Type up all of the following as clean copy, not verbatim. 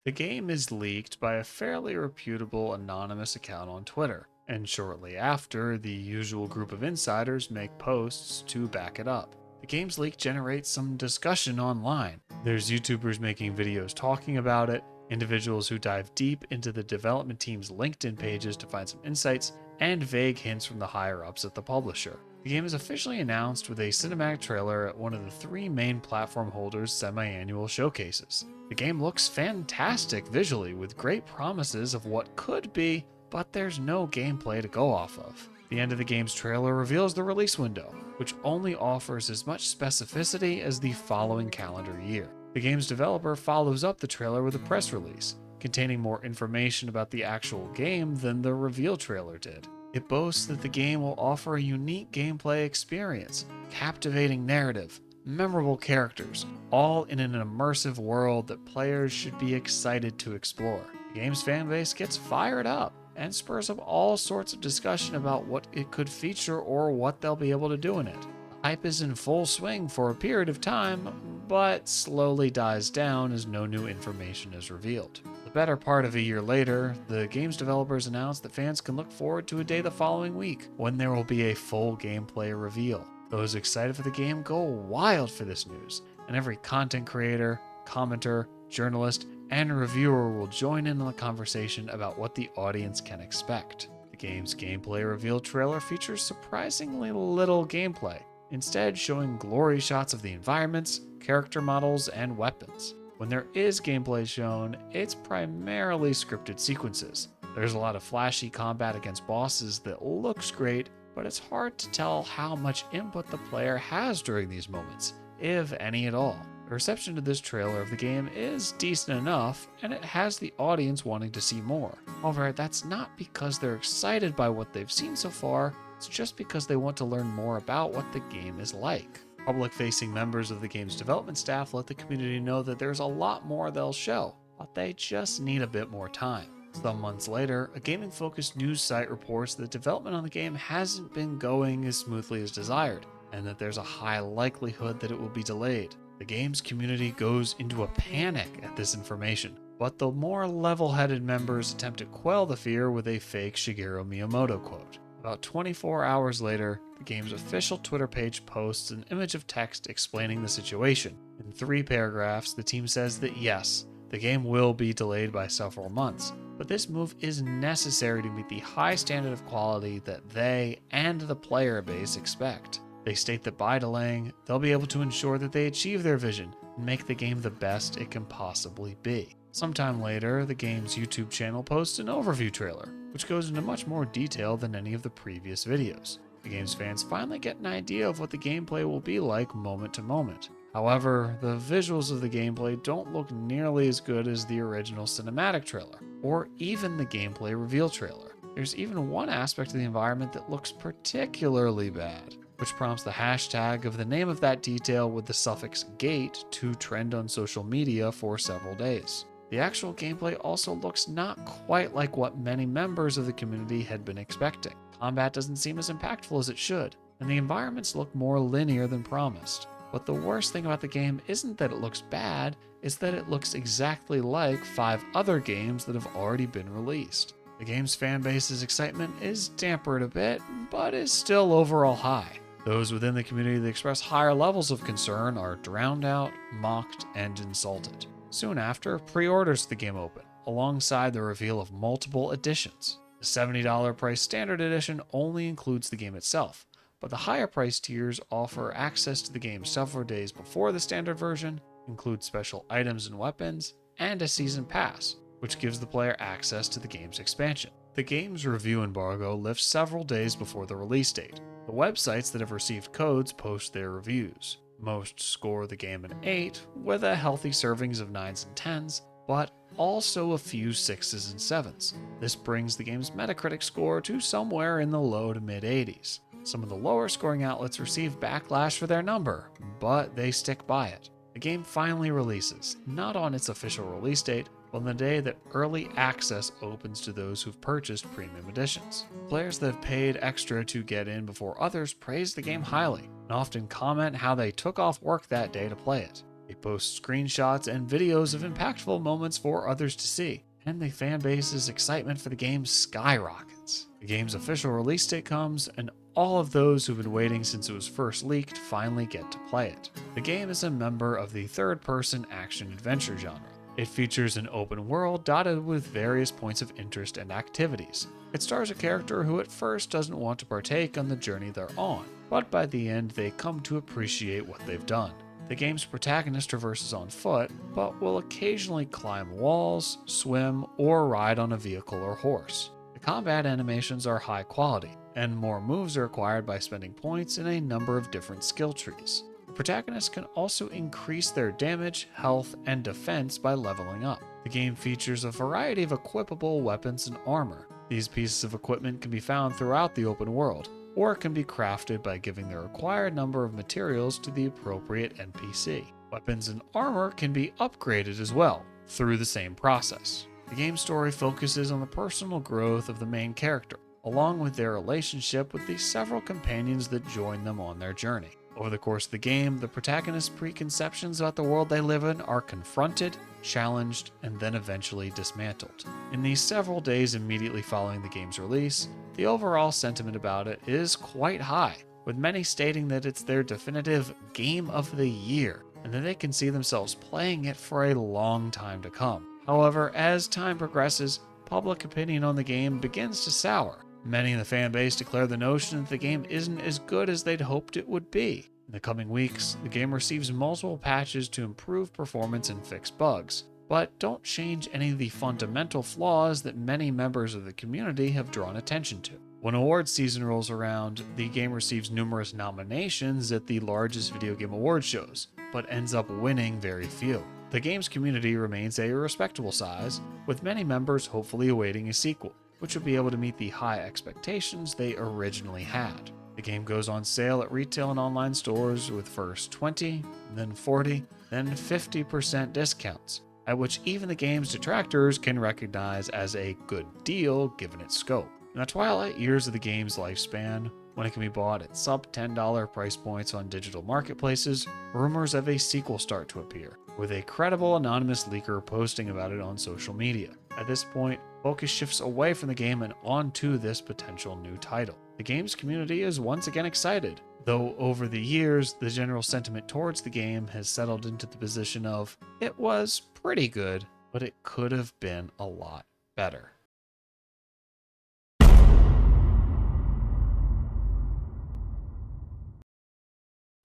The game is leaked by a fairly reputable anonymous account on Twitter, and shortly after, the usual group of insiders make posts to back it up. The game's leak generates some discussion online. There's YouTubers making videos talking about it, individuals who dive deep into the development team's LinkedIn pages to find some insights, and vague hints from the higher ups at the publisher. The game is officially announced with a cinematic trailer at one of the three main platform holders' semi-annual showcases. The game looks fantastic visually with great promises of what could be, but there's no gameplay to go off of. The end of the game's trailer reveals the release window, which only offers as much specificity as the following calendar year. The game's developer follows up the trailer with a press release, containing more information about the actual game than the reveal trailer did. It boasts that the game will offer a unique gameplay experience, captivating narrative, memorable characters, all in an immersive world that players should be excited to explore. The game's fanbase gets fired up and spurs up all sorts of discussion about what it could feature or what they'll be able to do in it. The hype is in full swing for a period of time, but slowly dies down as no new information is revealed. The better part of a year later, the game's developers announced that fans can look forward to a day the following week when there will be a full gameplay reveal. Those excited for the game go wild for this news, and every content creator, commenter, journalist, and reviewer will join in on the conversation about what the audience can expect. The game's gameplay reveal trailer features surprisingly little gameplay, instead showing glory shots of the environments, character models, and weapons. When there is gameplay shown, it's primarily scripted sequences. There's a lot of flashy combat against bosses that looks great, but it's hard to tell how much input the player has during these moments, if any at all. The reception to this trailer of the game is decent enough, and it has the audience wanting to see more. However, that's not because they're excited by what they've seen so far, it's just because they want to learn more about what the game is like. Public-facing members of the game's development staff let the community know that there's a lot more they'll show, but they just need a bit more time. Some months later, a gaming-focused news site reports that development on the game hasn't been going as smoothly as desired, and that there's a high likelihood that it will be delayed. The game's community goes into a panic at this information, but the more level-headed members attempt to quell the fear with a fake Shigeru Miyamoto quote. About 24 hours later, the game's official Twitter page posts an image of text explaining the situation. In 3 paragraphs, the team says that yes, the game will be delayed by several months, but this move is necessary to meet the high standard of quality that they and the player base expect. They state that by delaying, they'll be able to ensure that they achieve their vision and make the game the best it can possibly be. Sometime later, the game's YouTube channel posts an overview trailer, which goes into much more detail than any of the previous videos. The game's fans finally get an idea of what the gameplay will be like moment to moment. However, the visuals of the gameplay don't look nearly as good as the original cinematic trailer, or even the gameplay reveal trailer. There's even one aspect of the environment that looks particularly bad, which prompts the hashtag of the name of that detail with the suffix gate to trend on social media for several days. The actual gameplay also looks not quite like what many members of the community had been expecting. Combat doesn't seem as impactful as it should, and the environments look more linear than promised. But the worst thing about the game isn't that it looks bad, it's that it looks exactly like 5 other games that have already been released. The game's fanbase's excitement is dampened a bit, but is still overall high. Those within the community that express higher levels of concern are drowned out, mocked, and insulted. Soon after, pre-orders for the game open, alongside the reveal of multiple editions. The $70 price standard edition only includes the game itself, but the higher price tiers offer access to the game several days before the standard version, include special items and weapons, and a season pass, which gives the player access to the game's expansion. The game's review embargo lifts several days before the release date. The websites that have received codes post their reviews. Most score the game an 8, with a healthy servings of 9s and 10s, but also a few 6s and 7s. This brings the game's Metacritic score to somewhere in the low to mid 80s. Some of the lower scoring outlets receive backlash for their number, but they stick by it. The game finally releases, not on its official release date, but on the day that early access opens to those who've purchased premium editions. Players that have paid extra to get in before others praise the game highly, and often comment how they took off work that day to play it. They post screenshots and videos of impactful moments for others to see, and the fanbase's excitement for the game skyrockets. The game's official release date comes, and all of those who've been waiting since it was first leaked finally get to play it. The game is a member of the third-person action-adventure genre. It features an open world dotted with various points of interest and activities. It stars a character who at first doesn't want to partake on the journey they're on, but by the end they come to appreciate what they've done. The game's protagonist traverses on foot, but will occasionally climb walls, swim, or ride on a vehicle or horse. The combat animations are high quality, and more moves are acquired by spending points in a number of different skill trees. The protagonists can also increase their damage, health, and defense by leveling up. The game features a variety of equipable weapons and armor. These pieces of equipment can be found throughout the open world, or can be crafted by giving the required number of materials to the appropriate NPC. Weapons and armor can be upgraded as well, through the same process. The game's story focuses on the personal growth of the main character, along with their relationship with the several companions that join them on their journey. Over the course of the game, the protagonist's preconceptions about the world they live in are confronted, challenged, and then eventually dismantled. In the several days immediately following the game's release, the overall sentiment about it is quite high, with many stating that it's their definitive game of the year, and that they can see themselves playing it for a long time to come. However, as time progresses, public opinion on the game begins to sour. Many in the fanbase declare the notion that the game isn't as good as they'd hoped it would be. In the coming weeks, the game receives multiple patches to improve performance and fix bugs, but don't change any of the fundamental flaws that many members of the community have drawn attention to. When awards season rolls around, the game receives numerous nominations at the largest video game award shows, but ends up winning very few. The game's community remains a respectable size, with many members hopefully awaiting a sequel, which will be able to meet the high expectations they originally had. The game goes on sale at retail and online stores with first 20, then 40, then 50% discounts, at which even the game's detractors can recognize as a good deal given its scope. In the twilight years of the game's lifespan, when it can be bought at sub-$10 price points on digital marketplaces, rumors of a sequel start to appear, with a credible anonymous leaker posting about it on social media. At this point, focus shifts away from the game and onto this potential new title. The game's community is once again excited, though over the years, the general sentiment towards the game has settled into the position of, it was pretty good, but it could have been a lot better.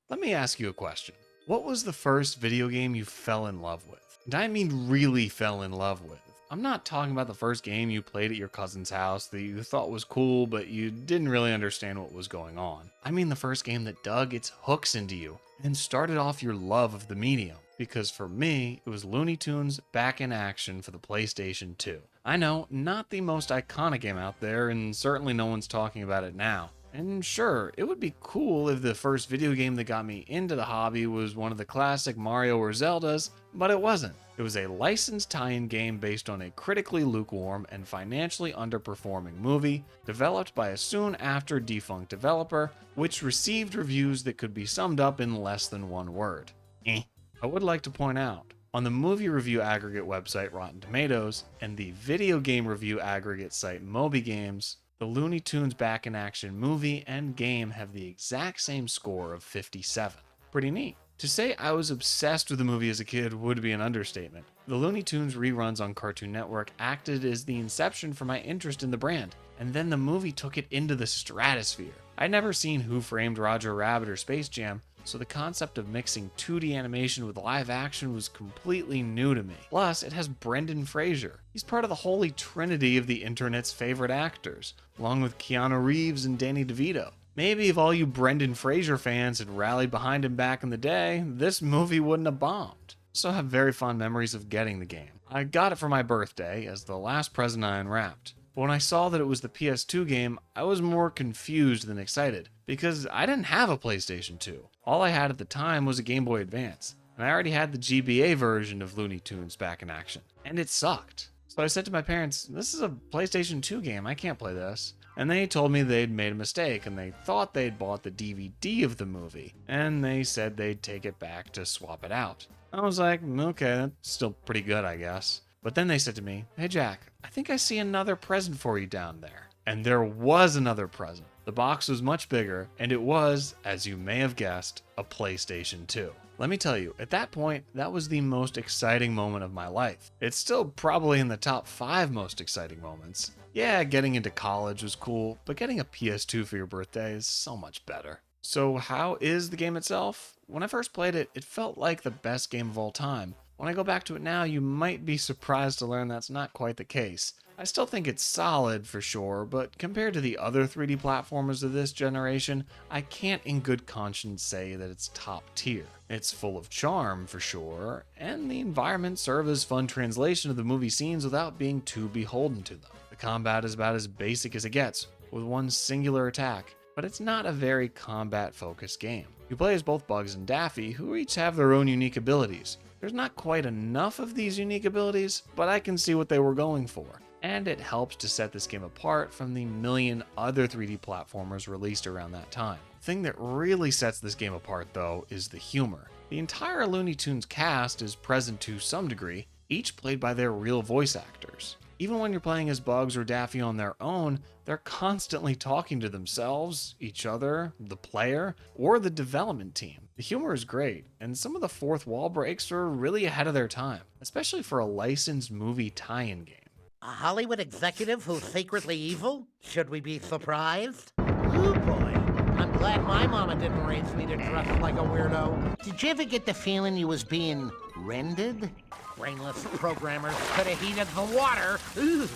Let me ask you a question. What was the first video game you fell in love with? And I mean really fell in love with. I'm not talking about the first game you played at your cousin's house that you thought was cool, but you didn't really understand what was going on. I mean the first game that dug its hooks into you and started off your love of the medium. Because for me, it was Looney Tunes Back in Action for the PlayStation 2. I know, not the most iconic game out there, and certainly no one's talking about it now. And sure, it would be cool if the first video game that got me into the hobby was one of the classic Mario or Zeldas, but it wasn't. It was a licensed tie-in game based on a critically lukewarm and financially underperforming movie, developed by a soon after defunct developer, which received reviews that could be summed up in less than one word. I would like to point out, on the movie review aggregate website Rotten Tomatoes and the video game review aggregate site Moby Games, the Looney Tunes Back in Action movie and game have the exact same score of 57. Pretty neat. To say I was obsessed with the movie as a kid would be an understatement. The Looney Tunes reruns on Cartoon Network acted as the inception for my interest in the brand, and then the movie took it into the stratosphere. I'd never seen Who Framed Roger Rabbit or Space Jam, so the concept of mixing 2D animation with live action was completely new to me. Plus, it has Brendan Fraser. He's part of the holy trinity of the internet's favorite actors, along with Keanu Reeves and Danny DeVito. Maybe if all you Brendan Fraser fans had rallied behind him back in the day, this movie wouldn't have bombed. So I have very fond memories of getting the game. I got it for my birthday as the last present I unwrapped. But when I saw that it was the PS2 game, I was more confused than excited, because I didn't have a PlayStation 2. All I had at the time was a Game Boy Advance, and I already had the GBA version of Looney Tunes Back in Action, and it sucked. So I said to my parents, this is a PlayStation 2 game, I can't play this. And they told me they'd made a mistake, and they thought they'd bought the DVD of the movie, and they said they'd take it back to swap it out. I was like, okay, that's still pretty good, I guess. But then they said to me, hey Jack, I think I see another present for you down there. And there was another present. The box was much bigger, and it was, as you may have guessed, a PlayStation 2. Let me tell you, at that point, that was the most exciting moment of my life. It's still probably in the top 5 most exciting moments. Yeah, getting into college was cool, but getting a PS2 for your birthday is so much better. So, how is the game itself? When I first played it, it felt like the best game of all time. When I go back to it now, you might be surprised to learn that's not quite the case. I still think it's solid for sure, but compared to the other 3D platformers of this generation, I can't in good conscience say that it's top tier. It's full of charm for sure, and the environments serve as fun translation of the movie scenes without being too beholden to them. The combat is about as basic as it gets, with one singular attack, but it's not a very combat-focused game. You play as both Bugs and Daffy, who each have their own unique abilities. There's not quite enough of these unique abilities, but I can see what they were going for, and it helps to set this game apart from the million other 3D platformers released around that time. The thing that really sets this game apart, though, is the humor. The entire Looney Tunes cast is present to some degree, each played by their real voice actors. Even when you're playing as Bugs or Daffy on their own, they're constantly talking to themselves, each other, the player, or the development team. The humor is great, and some of the fourth wall breaks are really ahead of their time, especially for a licensed movie tie-in game. A Hollywood executive who's secretly evil? Should we be surprised? Oh boy. I'm glad my mama didn't raise me to dress like a weirdo. Did you ever get the feeling you was being rendered? Brainless programmers could have heated the water. Ooh,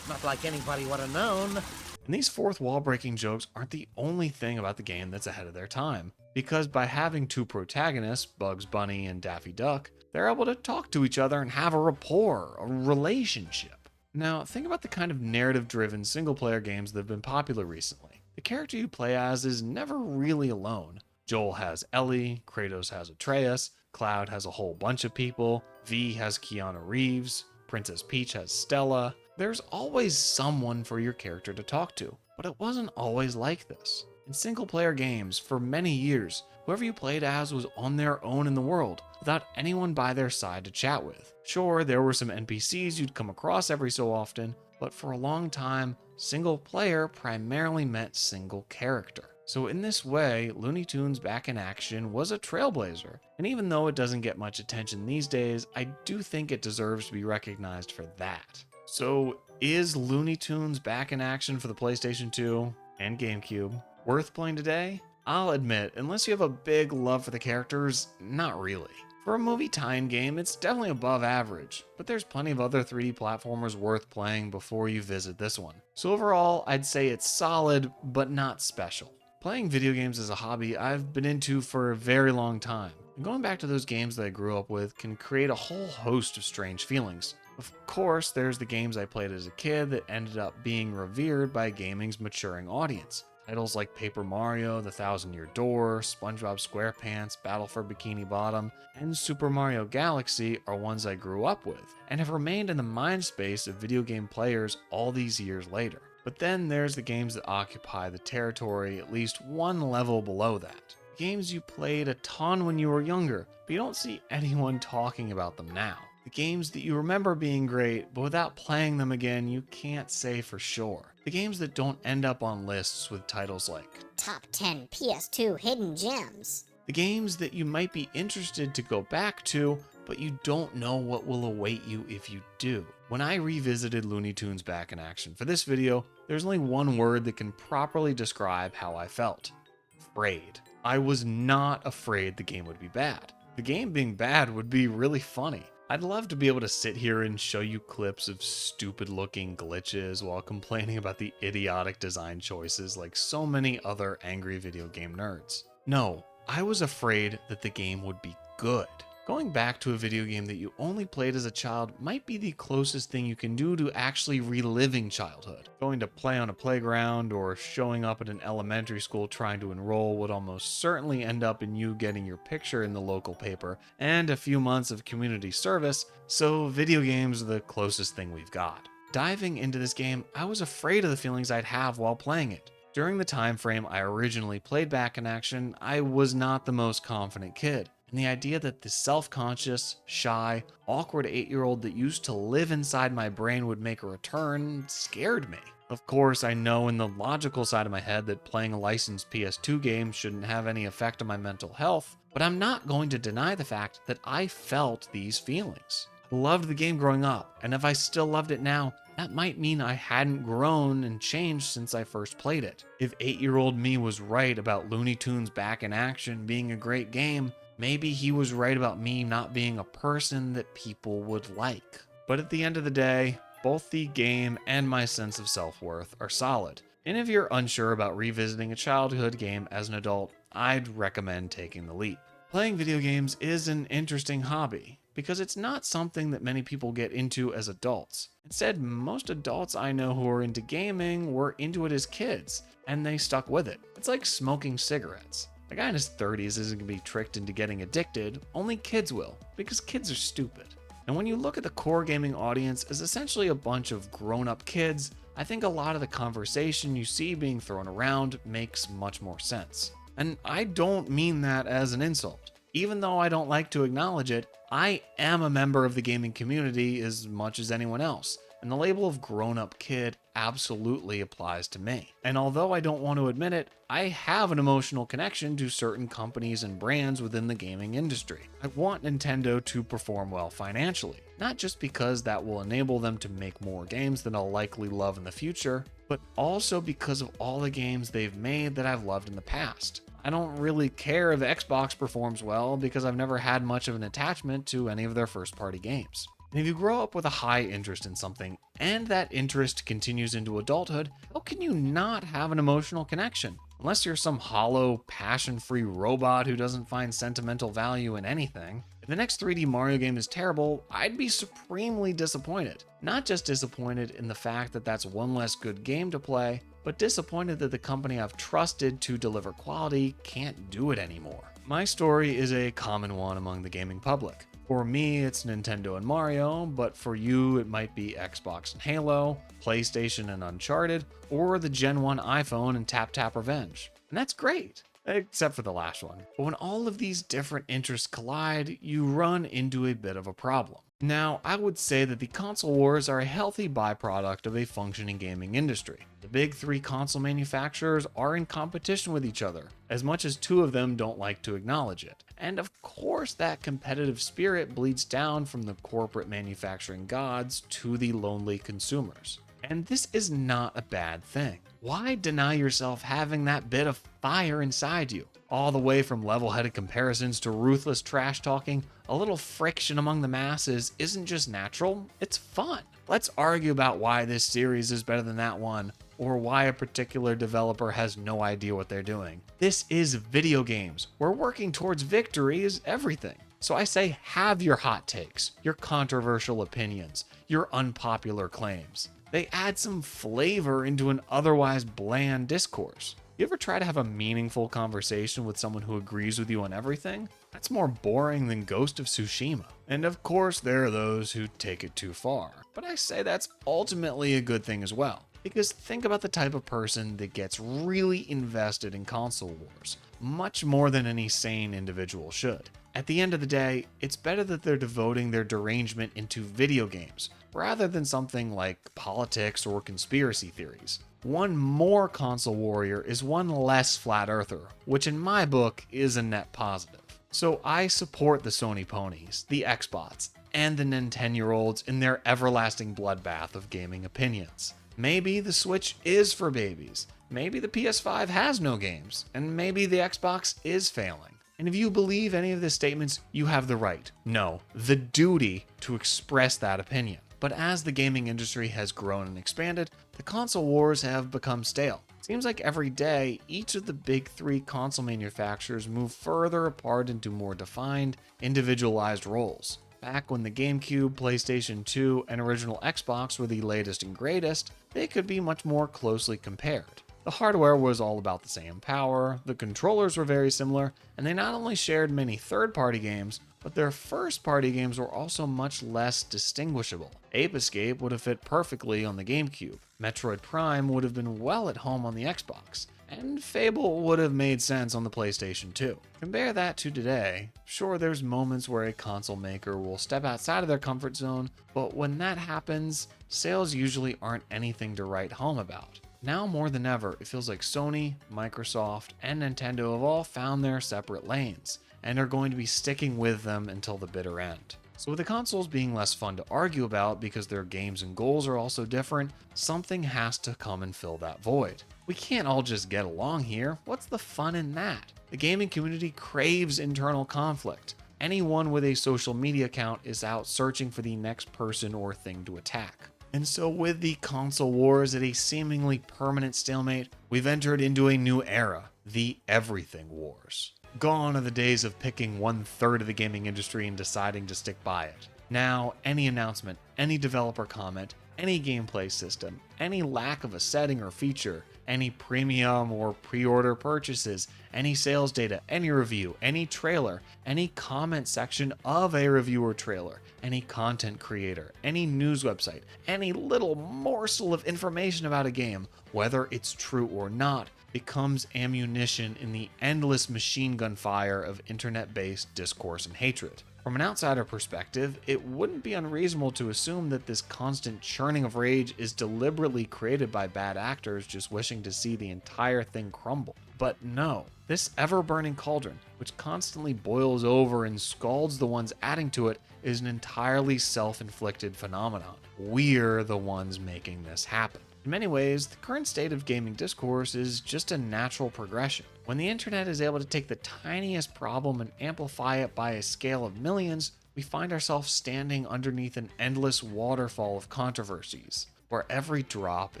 not like anybody would have known. And these fourth wall breaking jokes aren't the only thing about the game that's ahead of their time, because by having two protagonists, Bugs Bunny and Daffy Duck, they're able to talk to each other and have a rapport, a relationship. Now, think about the kind of narrative driven single player games that have been popular recently. The character you play as is never really alone. Joel has Ellie, Kratos has Atreus, Cloud has a whole bunch of people, V has Keanu Reeves, Princess Peach has Stella. There's always someone for your character to talk to, but it wasn't always like this. In single player games, for many years, whoever you played as was on their own in the world, without anyone by their side to chat with. Sure, there were some NPCs you'd come across every so often, but for a long time, single player primarily meant single character. So in this way, Looney Tunes Back in Action was a trailblazer, and even though it doesn't get much attention these days, I do think it deserves to be recognized for that. So is Looney Tunes Back in Action for the PlayStation 2 and GameCube worth playing today? I'll admit, unless you have a big love for the characters, not really. For a movie tie-in game, it's definitely above average, but there's plenty of other 3D platformers worth playing before you visit this one. So overall, I'd say it's solid, but not special. Playing video games is a hobby I've been into for a very long time, and going back to those games that I grew up with can create a whole host of strange feelings. Of course, there's the games I played as a kid that ended up being revered by gaming's maturing audience. Titles like Paper Mario, The Thousand-Year Door, SpongeBob SquarePants, Battle for Bikini Bottom, and Super Mario Galaxy are ones I grew up with, and have remained in the mind space of video game players all these years later. But then there's the games that occupy the territory at least one level below that. Games you played a ton when you were younger, but you don't see anyone talking about them now. The games that you remember being great, but without playing them again, you can't say for sure. The games that don't end up on lists with titles like Top 10 PS2 Hidden Gems. the games that you might be interested to go back to, but you don't know what will await you if you do. When I revisited Looney Tunes Back in Action for this video, there's only one word that can properly describe how I felt. Afraid. I was not afraid the game would be bad. The game being bad would be really funny. I'd love to be able to sit here and show you clips of stupid looking glitches while complaining about the idiotic design choices like so many other angry video game nerds. No, I was afraid that the game would be good. Going back to a video game that you only played as a child might be the closest thing you can do to actually reliving childhood. Going to play on a playground or showing up at an elementary school trying to enroll would almost certainly end up in you getting your picture in the local paper and a few months of community service, so video games are the closest thing we've got. Diving into this game, I was afraid of the feelings I'd have while playing it. During the time frame I originally played Back in Action, I was not the most confident kid. And the idea that the self-conscious, shy, awkward 8-year-old that used to live inside my brain would make a return scared me. Of course, I know in the logical side of my head that playing a licensed PS2 game shouldn't have any effect on my mental health, but I'm not going to deny the fact that I felt these feelings. I loved the game growing up, and if I still loved it now, that might mean I hadn't grown and changed since I first played it. If 8-year-old me was right about Looney Tunes Back in Action being a great game, maybe he was right about me not being a person that people would like. But at the end of the day, both the game and my sense of self-worth are solid. And if you're unsure about revisiting a childhood game as an adult, I'd recommend taking the leap. Playing video games is an interesting hobby because it's not something that many people get into as adults. Instead, most adults I know who are into gaming were into it as kids, and they stuck with it. It's like smoking cigarettes. A guy in his 30s isn't going to be tricked into getting addicted, only kids will, because kids are stupid. And when you look at the core gaming audience as essentially a bunch of grown-up kids, I think a lot of the conversation you see being thrown around makes much more sense. And I don't mean that as an insult. Even though I don't like to acknowledge it, I am a member of the gaming community as much as anyone else, and the label of grown-up kid absolutely applies to me. And although I don't want to admit it, I have an emotional connection to certain companies and brands within the gaming industry. I want Nintendo to perform well financially, not just because that will enable them to make more games that I'll likely love in the future, but also because of all the games they've made that I've loved in the past. I don't really care if Xbox performs well because I've never had much of an attachment to any of their first-party games. And if you grow up with a high interest in something, and that interest continues into adulthood, how can you not have an emotional connection? Unless you're some hollow, passion-free robot who doesn't find sentimental value in anything. If the next 3D Mario game is terrible, I'd be supremely disappointed. Not just disappointed in the fact that that's one less good game to play, but disappointed that the company I've trusted to deliver quality can't do it anymore. My story is a common one among the gaming public. For me, it's Nintendo and Mario, but for you, it might be Xbox and Halo, PlayStation and Uncharted, or the Gen 1 iPhone and Tap Tap Revenge. And that's great, except for the last one. But when all of these different interests collide, you run into a bit of a problem. Now, I would say that the console wars are a healthy byproduct of a functioning gaming industry. The big three console manufacturers are in competition with each other, as much as two of them don't like to acknowledge it. And of course, that competitive spirit bleeds down from the corporate manufacturing gods to the lonely consumers. And this is not a bad thing. Why deny yourself having that bit of fire inside you? All the way from level-headed comparisons to ruthless trash talking, a little friction among the masses isn't just natural, it's fun. Let's argue about why this series is better than that one, or why a particular developer has no idea what they're doing. This is video games, where working towards victory is everything. So I say have your hot takes, your controversial opinions, your unpopular claims. They add some flavor into an otherwise bland discourse. You ever try to have a meaningful conversation with someone who agrees with you on everything? That's more boring than Ghost of Tsushima. And of course, there are those who take it too far. But I say that's ultimately a good thing as well. Because think about the type of person that gets really invested in console wars, much more than any sane individual should. At the end of the day, it's better that they're devoting their derangement into video games, rather than something like politics or conspiracy theories. One more console warrior is one less flat earther, which in my book is a net positive. So I support the Sony ponies, the Xbots, and the Nintendo-year-olds in their everlasting bloodbath of gaming opinions. Maybe the Switch is for babies, maybe the PS5 has no games, and maybe the Xbox is failing. And if you believe any of the statements, you have the right, no, the duty to express that opinion. But as the gaming industry has grown and expanded, the console wars have become stale. It seems like every day, each of the big three console manufacturers move further apart into more defined, individualized roles. Back when the GameCube, PlayStation 2, and original Xbox were the latest and greatest, they could be much more closely compared. The hardware was all about the same power, the controllers were very similar, and they not only shared many third-party games, but their first-party games were also much less distinguishable. Ape Escape would have fit perfectly on the GameCube. Metroid Prime would have been well at home on the Xbox. And Fable would have made sense on the PlayStation 2. Compare that to today. Sure, there's moments where a console maker will step outside of their comfort zone, but when that happens, sales usually aren't anything to write home about. Now more than ever, it feels like Sony, Microsoft, and Nintendo have all found their separate lanes, and are going to be sticking with them until the bitter end. So with the consoles being less fun to argue about because their games and goals are also different, something has to come and fill that void. We can't all just get along here. What's the fun in that? The gaming community craves internal conflict. Anyone with a social media account is out searching for the next person or thing to attack. And so with the console wars at a seemingly permanent stalemate, we've entered into a new era, the everything wars. Gone are the days of picking 1/3 of the gaming industry and deciding to stick by it. Now, any announcement, any developer comment, any gameplay system, any lack of a setting or feature, any premium or pre-order purchases, any sales data, any review, any trailer, any comment section of a review or trailer, any content creator, any news website, any little morsel of information about a game, whether it's true or not, becomes ammunition in the endless machine gun fire of internet-based discourse and hatred. From an outsider perspective, it wouldn't be unreasonable to assume that this constant churning of rage is deliberately created by bad actors just wishing to see the entire thing crumble. But no, this ever-burning cauldron, which constantly boils over and scalds the ones adding to it, is an entirely self-inflicted phenomenon. We're the ones making this happen. In many ways, the current state of gaming discourse is just a natural progression. When the internet is able to take the tiniest problem and amplify it by a scale of millions, we find ourselves standing underneath an endless waterfall of controversies, where every drop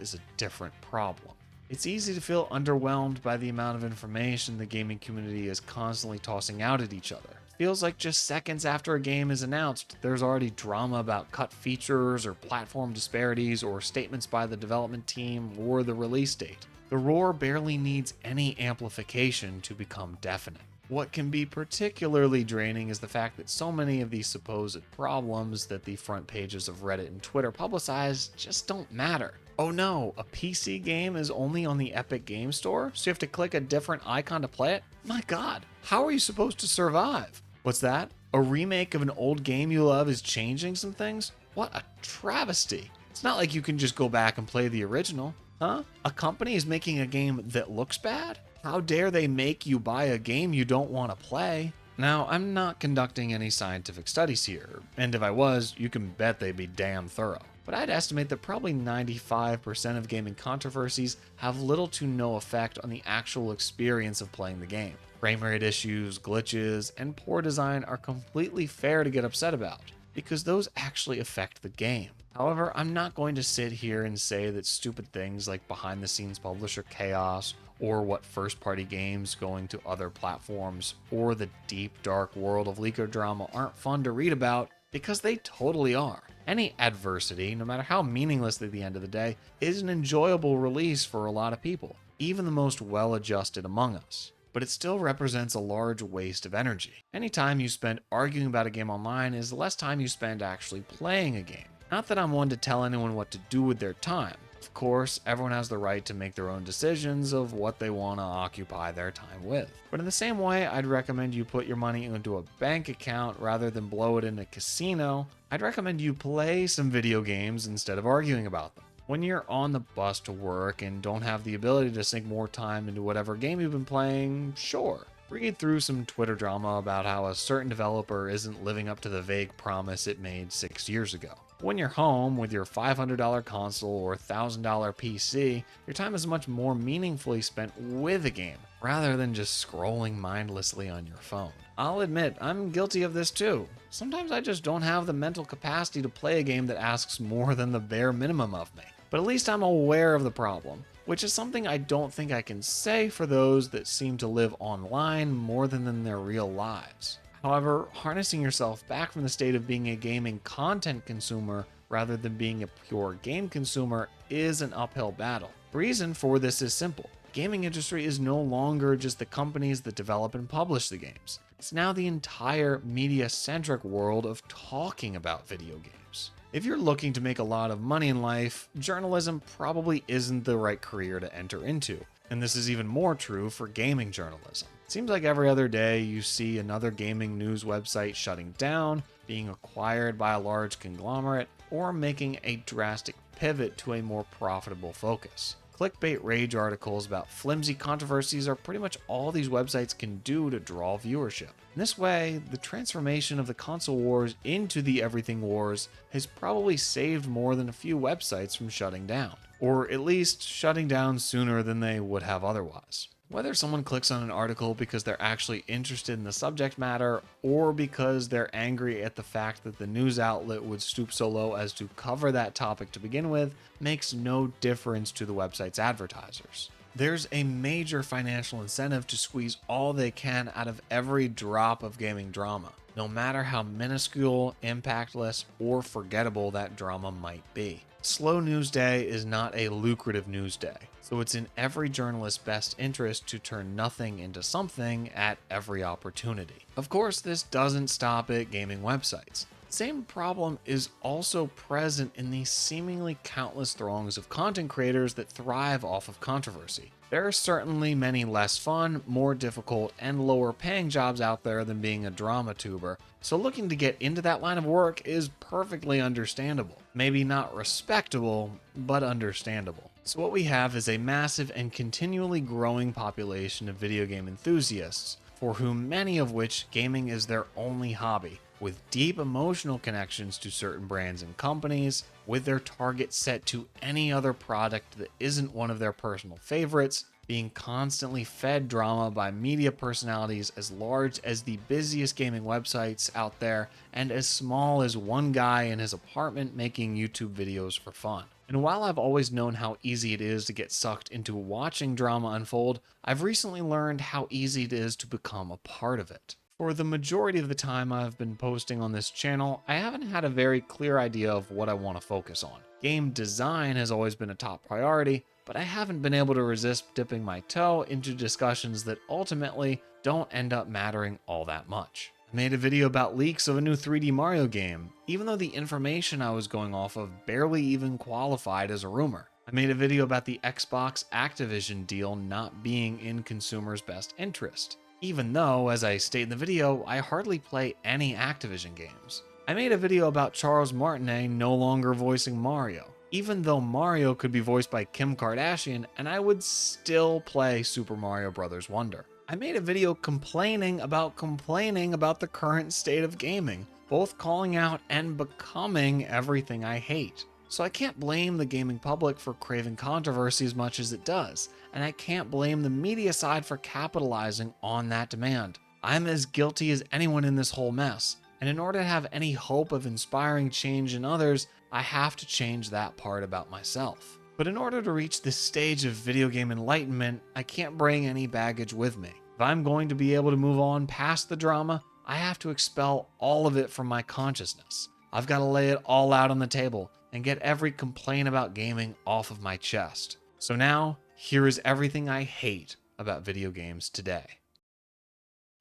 is a different problem. It's easy to feel underwhelmed by the amount of information the gaming community is constantly tossing out at each other. Feels like just seconds after a game is announced, there's already drama about cut features or platform disparities or statements by the development team or the release date. The roar barely needs any amplification to become deafening. What can be particularly draining is the fact that so many of these supposed problems that the front pages of Reddit and Twitter publicize just don't matter. Oh no, a PC game is only on the Epic Game Store, so you have to click a different icon to play it? My god, how are you supposed to survive? What's that? A remake of an old game you love is changing some things? What a travesty. It's not like you can just go back and play the original. Huh? A company is making a game that looks bad? How dare they make you buy a game you don't want to play? Now, I'm not conducting any scientific studies here, and if I was, you can bet they'd be damn thorough. But I'd estimate that probably 95% of gaming controversies have little to no effect on the actual experience of playing the game. Frame rate issues, glitches, and poor design are completely fair to get upset about, because those actually affect the game. However, I'm not going to sit here and say that stupid things like behind-the-scenes publisher chaos, or what first-party games going to other platforms, or the deep, dark world of leaker drama aren't fun to read about, because they totally are. Any adversity, no matter how meaningless at the end of the day, is an enjoyable release for a lot of people, even the most well-adjusted among us. But it still represents a large waste of energy. Any time you spend arguing about a game online is less time you spend actually playing a game. Not that I'm one to tell anyone what to do with their time. Of course, everyone has the right to make their own decisions of what they want to occupy their time with. But in the same way, I'd recommend you put your money into a bank account rather than blow it in a casino. I'd recommend you play some video games instead of arguing about them. When you're on the bus to work and don't have the ability to sink more time into whatever game you've been playing, sure. Read through some Twitter drama about how a certain developer isn't living up to the vague promise it made 6 years ago. When you're home with your $500 console or $1,000 PC, your time is much more meaningfully spent with a game, rather than just scrolling mindlessly on your phone. I'll admit, I'm guilty of this too. Sometimes I just don't have the mental capacity to play a game that asks more than the bare minimum of me. But at least I'm aware of the problem, which is something I don't think I can say for those that seem to live online more than in their real lives. However, harnessing yourself back from the state of being a gaming content consumer rather than being a pure game consumer is an uphill battle. The reason for this is simple. The gaming industry is no longer just the companies that develop and publish the games. It's now the entire media-centric world of talking about video games. If you're looking to make a lot of money in life, journalism probably isn't the right career to enter into. And this is even more true for gaming journalism. It seems like every other day you see another gaming news website shutting down, being acquired by a large conglomerate, or making a drastic pivot to a more profitable focus. Clickbait rage articles about flimsy controversies are pretty much all these websites can do to draw viewership. In this way, the transformation of the console wars into the everything wars has probably saved more than a few websites from shutting down, or at least shutting down sooner than they would have otherwise. Whether someone clicks on an article because they're actually interested in the subject matter, or because they're angry at the fact that the news outlet would stoop so low as to cover that topic to begin with, makes no difference to the website's advertisers. There's a major financial incentive to squeeze all they can out of every drop of gaming drama, no matter how minuscule, impactless, or forgettable that drama might be. Slow news day is not a lucrative news day, so it's in every journalist's best interest to turn nothing into something at every opportunity. Of course, this doesn't stop at gaming websites. The same problem is also present in the seemingly countless throngs of content creators that thrive off of controversy. There are certainly many less fun, more difficult, and lower paying jobs out there than being a drama tuber, so looking to get into that line of work is perfectly understandable. Maybe not respectable, but understandable. So what we have is a massive and continually growing population of video game enthusiasts, for whom many of which gaming is their only hobby, with deep emotional connections to certain brands and companies, with their target set to any other product that isn't one of their personal favorites, being constantly fed drama by media personalities as large as the busiest gaming websites out there and as small as one guy in his apartment making YouTube videos for fun. And while I've always known how easy it is to get sucked into watching drama unfold, I've recently learned how easy it is to become a part of it. For the majority of the time I've been posting on this channel, I haven't had a very clear idea of what I want to focus on. Game design has always been a top priority, but I haven't been able to resist dipping my toe into discussions that ultimately don't end up mattering all that much. I made a video about leaks of a new 3D Mario game, even though the information I was going off of barely even qualified as a rumor. I made a video about the Xbox Activision deal not being in consumers' best interest, even though, as I state in the video, I hardly play any Activision games. I made a video about Charles Martinet no longer voicing Mario, even though Mario could be voiced by Kim Kardashian and I would still play Super Mario Bros. Wonder. I made a video complaining about the current state of gaming, both calling out and becoming everything I hate. So I can't blame the gaming public for craving controversy as much as it does, and I can't blame the media side for capitalizing on that demand. I'm as guilty as anyone in this whole mess, and in order to have any hope of inspiring change in others, I have to change that part about myself. But in order to reach this stage of video game enlightenment, I can't bring any baggage with me. If I'm going to be able to move on past the drama, I have to expel all of it from my consciousness. I've got to lay it all out on the table and get every complaint about gaming off of my chest. So now, here is everything I hate about video games today.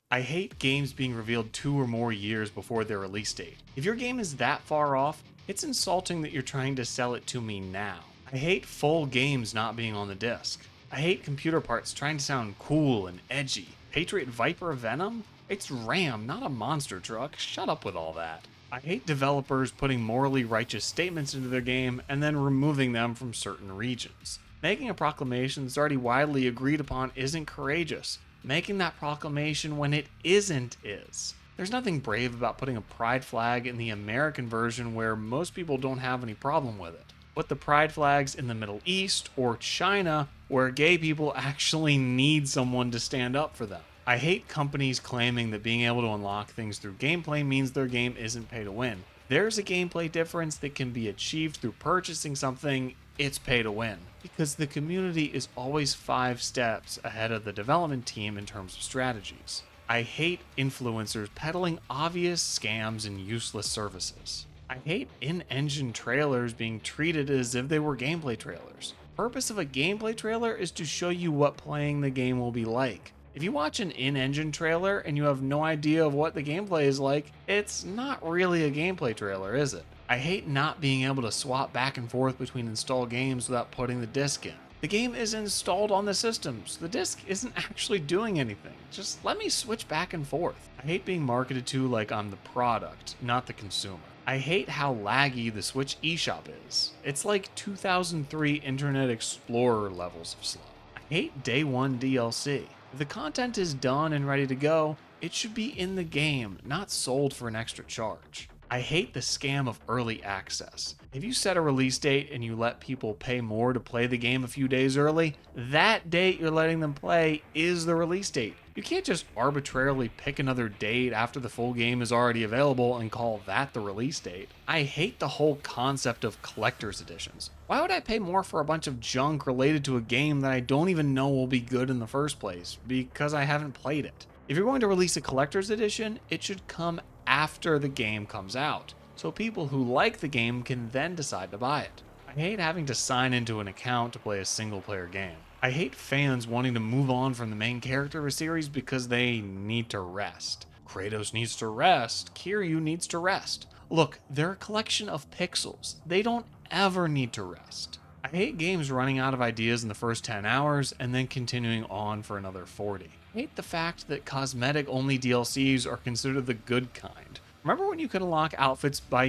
I hate games being revealed 2 or more years before their release date. If your game is that far off, it's insulting that you're trying to sell it to me now. I hate full games not being on the disc. I hate computer parts trying to sound cool and edgy. Patriot Viper Venom? It's RAM, not a monster truck. Shut up with all that. I hate developers putting morally righteous statements into their game and then removing them from certain regions. Making a proclamation that's already widely agreed upon isn't courageous. Making that proclamation when it isn't is. There's nothing brave about putting a pride flag in the American version where most people don't have any problem with it. Put the pride flags in the Middle East or China where gay people actually need someone to stand up for them. I hate companies claiming that being able to unlock things through gameplay means their game isn't pay to win. There's a gameplay difference that can be achieved through purchasing something, it's pay to win. Because the community is always 5 steps ahead of the development team in terms of strategies. I hate influencers peddling obvious scams and useless services. I hate in-engine trailers being treated as if they were gameplay trailers. The purpose of a gameplay trailer is to show you what playing the game will be like. If you watch an in-engine trailer and you have no idea of what the gameplay is like, it's not really a gameplay trailer, is it? I hate not being able to swap back and forth between installed games without putting the disc in. The game is installed on the system, so the disc isn't actually doing anything. Just let me switch back and forth. I hate being marketed to like I'm the product, not the consumer. I hate how laggy the Switch eShop is. It's like 2003 Internet Explorer levels of slow. I hate day one DLC. If the content is done and ready to go, it should be in the game, not sold for an extra charge. I hate the scam of early access. If you set a release date and you let people pay more to play the game a few days early, that date you're letting them play is the release date. You can't just arbitrarily pick another date after the full game is already available and call that the release date. I hate the whole concept of collector's editions. Why would I pay more for a bunch of junk related to a game that I don't even know will be good in the first place because I haven't played it? If you're going to release a collector's edition, it should come after the game comes out, so people who like the game can then decide to buy it. I hate having to sign into an account to play a single player game. I hate fans wanting to move on from the main character of a series because they need to rest. Kratos needs to rest, Kiryu needs to rest. Look, they're a collection of pixels. They don't ever need to rest. I hate games running out of ideas in the first 10 hours and then continuing on for another 40. I hate the fact that cosmetic-only DLCs are considered the good kind. Remember when you could unlock outfits by,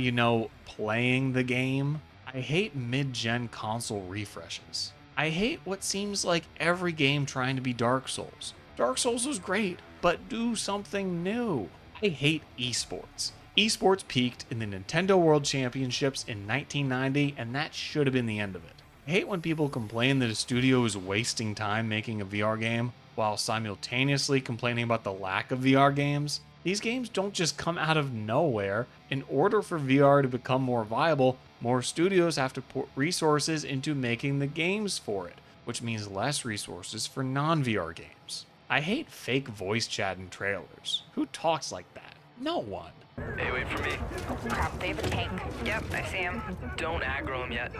playing the game? I hate mid-gen console refreshes. I hate what seems like every game trying to be Dark Souls. Dark Souls was great, but do something new. I hate esports. Esports peaked in the Nintendo World Championships in 1990, and that should have been the end of it. I hate when people complain that a studio is wasting time making a VR game, while simultaneously complaining about the lack of VR games. These games don't just come out of nowhere. In order for VR to become more viable, more studios have to put resources into making the games for it, which means less resources for non-VR games. I hate fake voice chat in trailers. Who talks like that? No one. Hey, wait for me. Crap, they have a tank. Yep, I see him. Don't aggro him yet.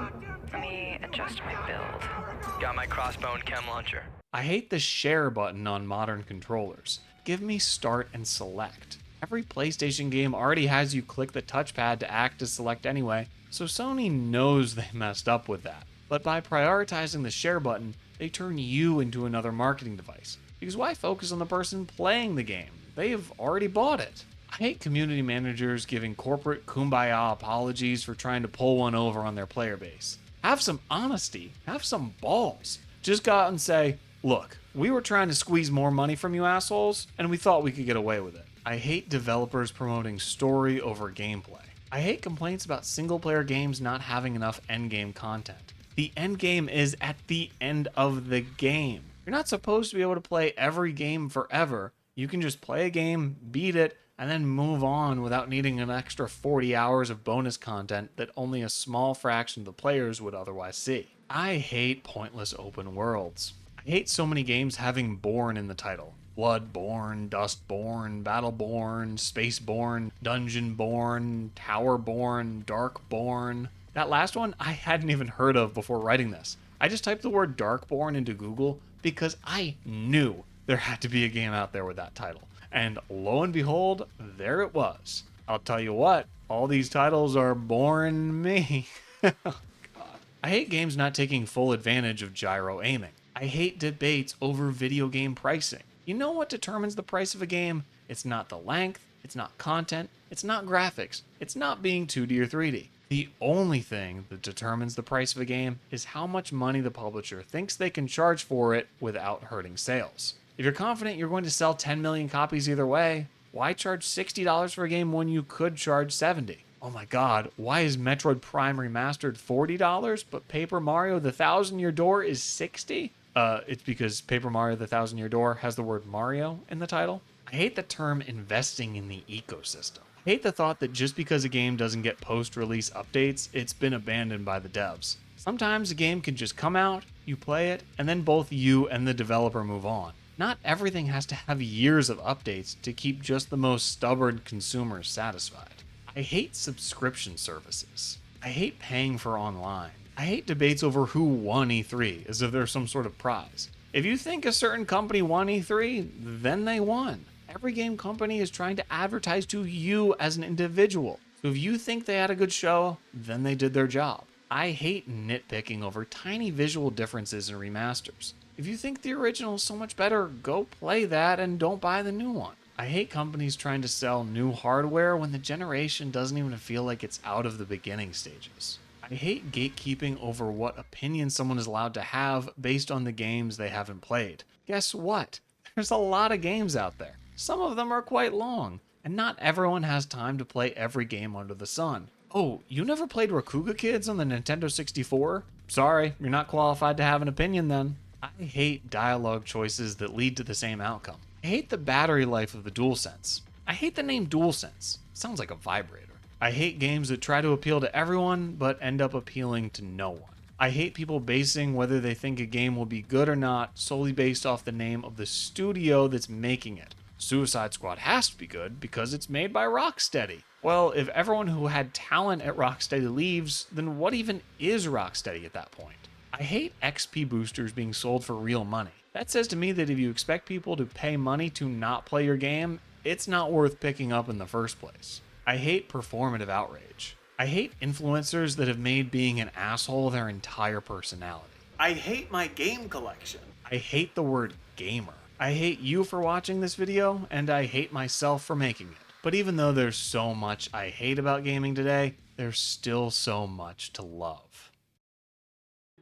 Let me adjust my build. Got my crossbow and chem launcher. I hate the share button on modern controllers. Give me start and select. Every PlayStation game already has you click the touchpad to act as select anyway, so Sony knows they messed up with that. But by prioritizing the share button, they turn you into another marketing device. Because why focus on the person playing the game? They've already bought it. I hate community managers giving corporate kumbaya apologies for trying to pull one over on their player base. Have some honesty. Have some balls. Just go out and say, look, we were trying to squeeze more money from you assholes, and we thought we could get away with it. I hate developers promoting story over gameplay. I hate complaints about single-player games not having enough endgame content. The endgame is at the end of the game. You're not supposed to be able to play every game forever. You can just play a game, beat it, and then move on without needing an extra 40 hours of bonus content that only a small fraction of the players would otherwise see. I hate pointless open worlds. I hate so many games having Born in the title. Bloodborne, Dustborne, Battleborn, Spaceborne, Dungeonborne, Towerborne, Darkborne. That last one I hadn't even heard of before writing this. I just typed the word Darkborne into Google because I knew there had to be a game out there with that title. And lo and behold, there it was. I'll tell you what, all these titles are boring me. Oh, God. I hate games not taking full advantage of gyro aiming. I hate debates over video game pricing. You know what determines the price of a game? It's not the length, it's not content, it's not graphics, it's not being 2D or 3D. The only thing that determines the price of a game is how much money the publisher thinks they can charge for it without hurting sales. If you're confident you're going to sell 10 million copies either way, why charge $60 for a game when you could charge $70? Oh my God, why is Metroid Prime Remastered $40, but Paper Mario The Thousand Year Door is $60? It's because Paper Mario The Thousand Year Door has the word Mario in the title. I hate the term investing in the ecosystem. I hate the thought that just because a game doesn't get post-release updates, it's been abandoned by the devs. Sometimes a game can just come out, you play it, and then both you and the developer move on. Not everything has to have years of updates to keep just the most stubborn consumers satisfied. I hate subscription services. I hate paying for online. I hate debates over who won E3 as if there's some sort of prize. If you think a certain company won E3, then they won. Every game company is trying to advertise to you as an individual. So if you think they had a good show, then they did their job. I hate nitpicking over tiny visual differences in remasters. If you think the original is so much better, go play that and don't buy the new one. I hate companies trying to sell new hardware when the generation doesn't even feel like it's out of the beginning stages. I hate gatekeeping over what opinion someone is allowed to have based on the games they haven't played. Guess what? There's a lot of games out there. Some of them are quite long, and not everyone has time to play every game under the sun. Oh, you never played Rakuga Kids on the Nintendo 64? Sorry, you're not qualified to have an opinion then. I hate dialogue choices that lead to the same outcome. I hate the battery life of the DualSense. I hate the name DualSense. It sounds like a vibrator. I hate games that try to appeal to everyone but end up appealing to no one. I hate people basing whether they think a game will be good or not solely based off the name of the studio that's making it. Suicide Squad has to be good because it's made by Rocksteady. Well, if everyone who had talent at Rocksteady leaves, then what even is Rocksteady at that point? I hate XP boosters being sold for real money. That says to me that if you expect people to pay money to not play your game, it's not worth picking up in the first place. I hate performative outrage. I hate influencers that have made being an asshole their entire personality. I hate my game collection. I hate the word gamer. I hate you for watching this video, and I hate myself for making it. But even though there's so much I hate about gaming today, there's still so much to love.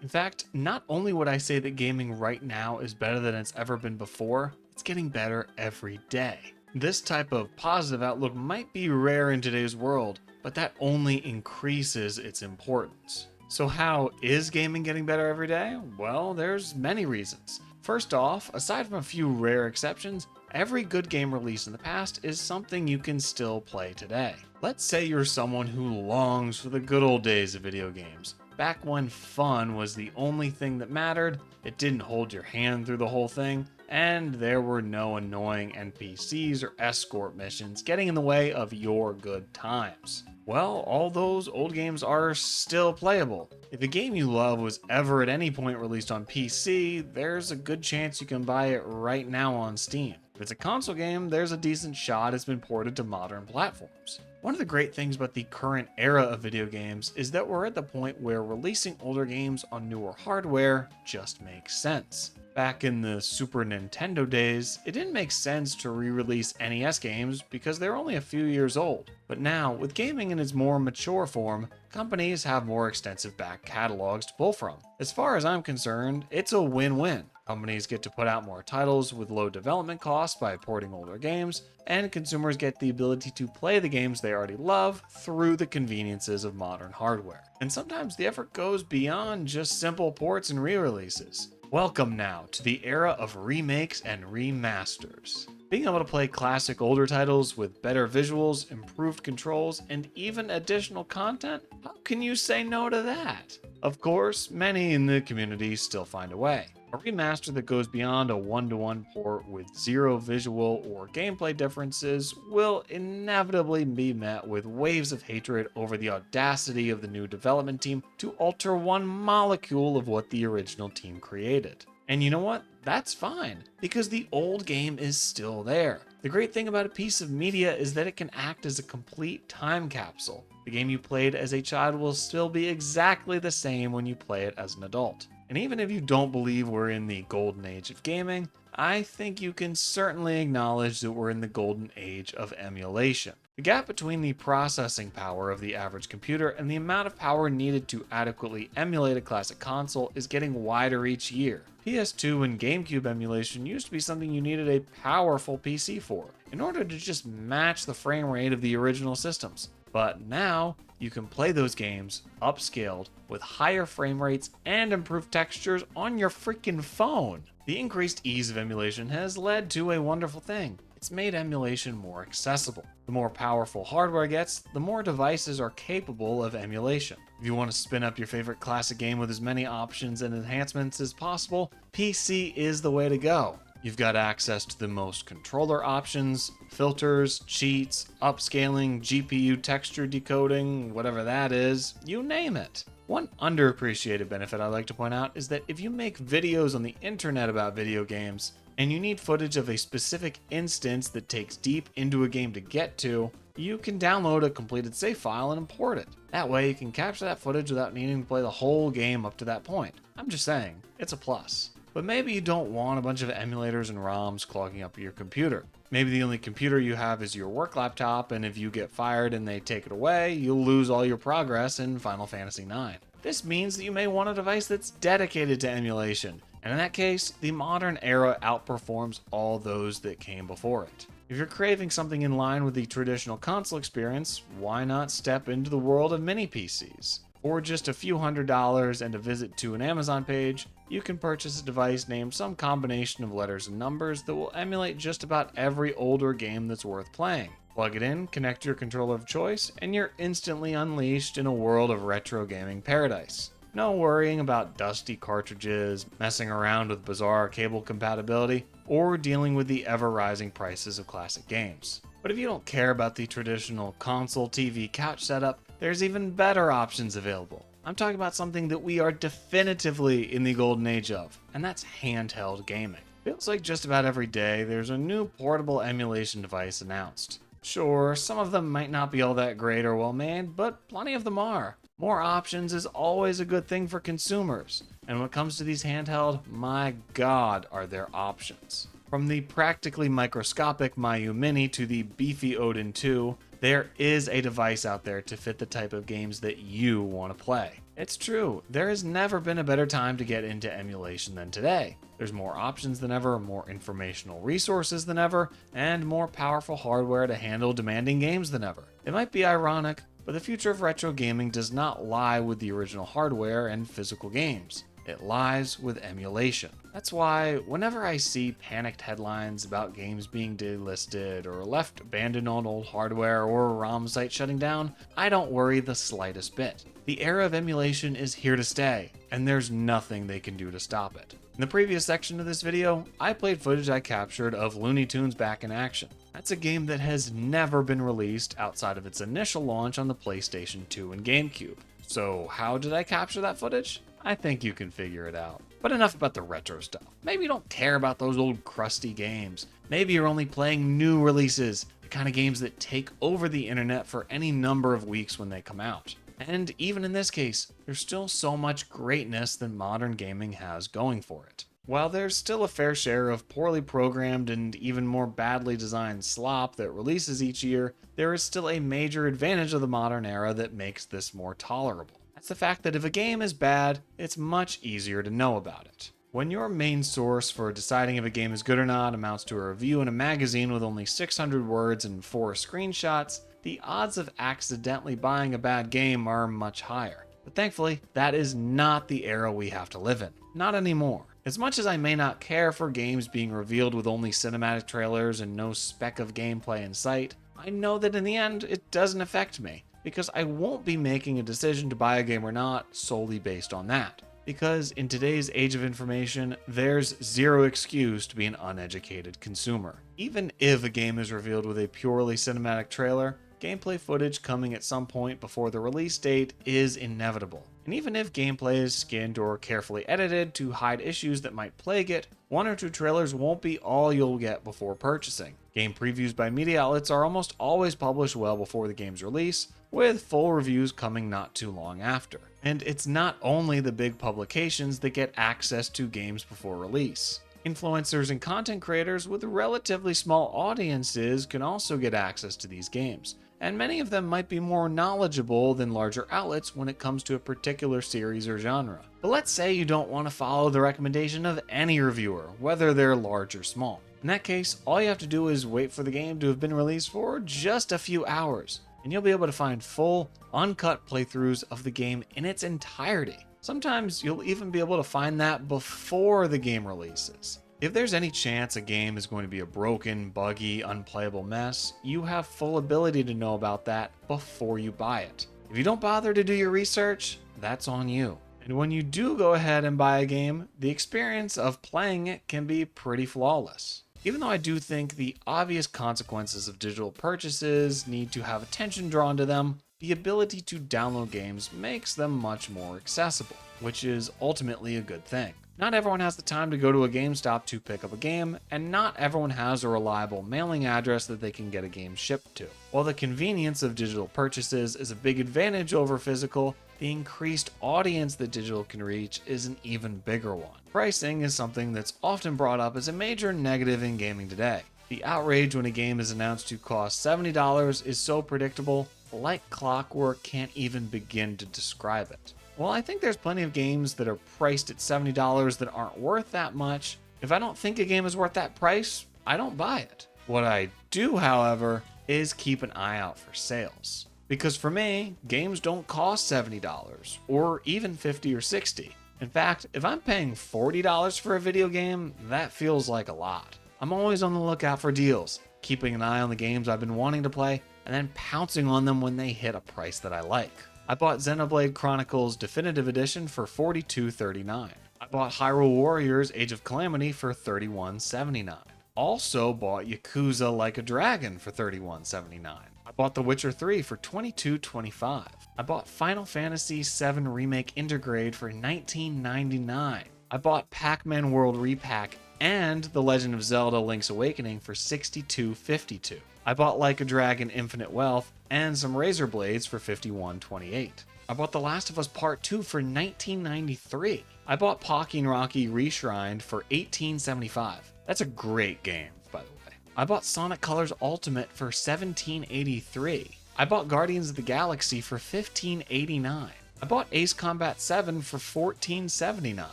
In fact, not only would I say that gaming right now is better than it's ever been before, it's getting better every day. This type of positive outlook might be rare in today's world, but that only increases its importance. So how is gaming getting better every day? Well, there's many reasons. First off, aside from a few rare exceptions, every good game released in the past is something you can still play today. Let's say you're someone who longs for the good old days of video games. Back when fun was the only thing that mattered, it didn't hold your hand through the whole thing, and there were no annoying NPCs or escort missions getting in the way of your good times. Well, all those old games are still playable. If a game you love was ever at any point released on PC, there's a good chance you can buy it right now on Steam. If it's a console game, there's a decent shot it's been ported to modern platforms. One of the great things about the current era of video games is that we're at the point where releasing older games on newer hardware just makes sense. Back in the Super Nintendo days, it didn't make sense to re-release NES games because they're only a few years old. But now, with gaming in its more mature form, companies have more extensive back catalogs to pull from. As far as I'm concerned, it's a win-win. Companies get to put out more titles with low development costs by porting older games, and consumers get the ability to play the games they already love through the conveniences of modern hardware. And sometimes the effort goes beyond just simple ports and re-releases. Welcome now to the era of remakes and remasters. Being able to play classic older titles with better visuals, improved controls, and even additional content? How can you say no to that? Of course, many in the community still find a way. A remaster that goes beyond a one-to-one port with zero visual or gameplay differences will inevitably be met with waves of hatred over the audacity of the new development team to alter one molecule of what the original team created. And you know what? That's fine, because the old game is still there. The great thing about a piece of media is that it can act as a complete time capsule. The game you played as a child will still be exactly the same when you play it as an adult. And even if you don't believe we're in the golden age of gaming, I think you can certainly acknowledge that we're in the golden age of emulation. The gap between the processing power of the average computer and the amount of power needed to adequately emulate a classic console is getting wider each year. PS2 and GameCube emulation used to be something you needed a powerful PC for, in order to just match the frame rate of the original systems. But now, you can play those games upscaled with higher frame rates and improved textures on your freaking phone. The increased ease of emulation has led to a wonderful thing. It's made emulation more accessible. The more powerful hardware gets, the more devices are capable of emulation. If you want to spin up your favorite classic game with as many options and enhancements as possible, PC is the way to go. You've got access to the most controller options, filters, cheats, upscaling, GPU texture decoding, whatever that is, you name it. One underappreciated benefit I'd like to point out is that if you make videos on the internet about video games, and you need footage of a specific instance that takes deep into a game to get to, you can download a completed save file and import it. That way you can capture that footage without needing to play the whole game up to that point. I'm just saying, it's a plus. But maybe you don't want a bunch of emulators and ROMs clogging up your computer. Maybe the only computer you have is your work laptop, and if you get fired and they take it away, you'll lose all your progress in Final Fantasy IX. This means that you may want a device that's dedicated to emulation, and in that case, the modern era outperforms all those that came before it. If you're craving something in line with the traditional console experience, why not step into the world of mini PCs? For just a few $100s and a visit to an Amazon page, you can purchase a device named some combination of letters and numbers that will emulate just about every older game that's worth playing. Plug it in, connect your controller of choice, and you're instantly unleashed in a world of retro gaming paradise. No worrying about dusty cartridges, messing around with bizarre cable compatibility, or dealing with the ever-rising prices of classic games. But if you don't care about the traditional console TV couch setup, there's even better options available. I'm talking about something that we are definitively in the golden age of, and that's handheld gaming. Feels like just about every day there's a new portable emulation device announced. Sure, some of them might not be all that great or well made, but plenty of them are. More options is always a good thing for consumers, and when it comes to these handheld, my god are there options. From the practically microscopic Mayu Mini to the beefy Odin 2, there is a device out there to fit the type of games that you want to play. It's true, there has never been a better time to get into emulation than today. There's more options than ever, more informational resources than ever, and more powerful hardware to handle demanding games than ever. It might be ironic, but the future of retro gaming does not lie with the original hardware and physical games. It lies with emulation. That's why whenever I see panicked headlines about games being delisted or left abandoned on old hardware or a ROM site shutting down, I don't worry the slightest bit. The era of emulation is here to stay, and there's nothing they can do to stop it. In the previous section of this video, I played footage I captured of Looney Tunes Back in Action. That's a game that has never been released outside of its initial launch on the PlayStation 2 and GameCube. So how did I capture that footage? I think you can figure it out. But enough about the retro stuff. Maybe you don't care about those old crusty games. Maybe you're only playing new releases, the kind of games that take over the internet for any number of weeks when they come out. And even in this case, there's still so much greatness that modern gaming has going for it. While there's still a fair share of poorly programmed and even more badly designed slop that releases each year, there is still a major advantage of the modern era that makes this more tolerable. That's the fact that if a game is bad, it's much easier to know about it. When your main source for deciding if a game is good or not amounts to a review in a magazine with only 600 words and 4 screenshots, the odds of accidentally buying a bad game are much higher. But thankfully, that is not the era we have to live in. Not anymore. As much as I may not care for games being revealed with only cinematic trailers and no speck of gameplay in sight, I know that in the end, it doesn't affect me, because I won't be making a decision to buy a game or not solely based on that. Because in today's age of information, there's zero excuse to be an uneducated consumer. Even if a game is revealed with a purely cinematic trailer, gameplay footage coming at some point before the release date is inevitable. And even if gameplay is skinned or carefully edited to hide issues that might plague it, 1 or 2 trailers won't be all you'll get before purchasing. Game previews by media outlets are almost always published well before the game's release, with full reviews coming not too long after. And it's not only the big publications that get access to games before release. Influencers and content creators with relatively small audiences can also get access to these games, and many of them might be more knowledgeable than larger outlets when it comes to a particular series or genre. But let's say you don't want to follow the recommendation of any reviewer, whether they're large or small. In that case, all you have to do is wait for the game to have been released for just a few hours, and you'll be able to find full, uncut playthroughs of the game in its entirety. Sometimes you'll even be able to find that before the game releases. If there's any chance a game is going to be a broken, buggy, unplayable mess, you have full ability to know about that before you buy it. If you don't bother to do your research, that's on you. And when you do go ahead and buy a game, the experience of playing it can be pretty flawless. Even though I do think the obvious consequences of digital purchases need to have attention drawn to them, the ability to download games makes them much more accessible, which is ultimately a good thing. Not everyone has the time to go to a GameStop to pick up a game, and not everyone has a reliable mailing address that they can get a game shipped to. While the convenience of digital purchases is a big advantage over physical, the increased audience that digital can reach is an even bigger one. Pricing is something that's often brought up as a major negative in gaming today. The outrage when a game is announced to cost $70 is so predictable, like clockwork, can't even begin to describe it. Well, I think there's plenty of games that are priced at $70 that aren't worth that much. If I don't think a game is worth that price, I don't buy it. What I do, however, is keep an eye out for sales. Because for me, games don't cost $70 or even $50 or $60. In fact, if I'm paying $40 for a video game, that feels like a lot. I'm always on the lookout for deals, keeping an eye on the games I've been wanting to play, and then pouncing on them when they hit a price that I like. I bought Xenoblade Chronicles Definitive Edition for $42.39. I bought Hyrule Warriors Age of Calamity for $31.79. Also bought Yakuza Like a Dragon for $31.79. I bought The Witcher 3 for $22.25. I bought Final Fantasy VII Remake Intergrade for $19.99. I bought Pac-Man World Repack and The Legend of Zelda Link's Awakening for $62.52. I bought Like a Dragon Infinite Wealth and some Razor Blades for $51.28. I bought The Last of Us Part 2 for $19.93. I bought Pocky and Rocky Reshrined for $18.75. That's a great game, by the way. I bought Sonic Colors Ultimate for $17.83. I bought Guardians of the Galaxy for $15.89. I bought Ace Combat 7 for $14.79.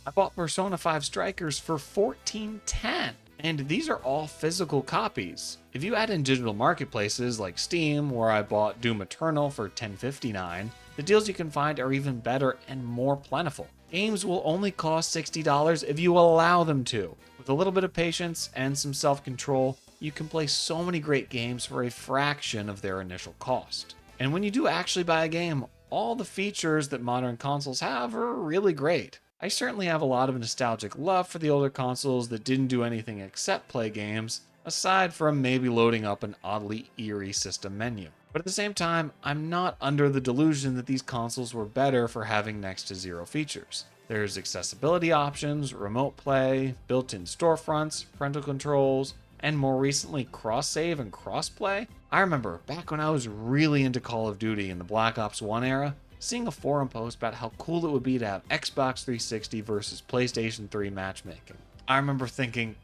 I bought Persona 5 Strikers for $14.10. And these are all physical copies. If you add in digital marketplaces like Steam, where I bought Doom Eternal for $10.59, the deals you can find are even better and more plentiful. Games will only cost $60 if you allow them to. With a little bit of patience and some self-control, you can play so many great games for a fraction of their initial cost. And when you do actually buy a game, all the features that modern consoles have are really great. I certainly have a lot of nostalgic love for the older consoles that didn't do anything except play games, aside from maybe loading up an oddly eerie system menu. But at the same time, I'm not under the delusion that these consoles were better for having next to zero features. There's accessibility options, remote play, built-in storefronts, parental controls, and more recently cross-save and cross-play. I remember back when I was really into Call of Duty in the Black Ops 1 era, seeing a forum post about how cool it would be to have Xbox 360 versus PlayStation 3 matchmaking. I remember thinking,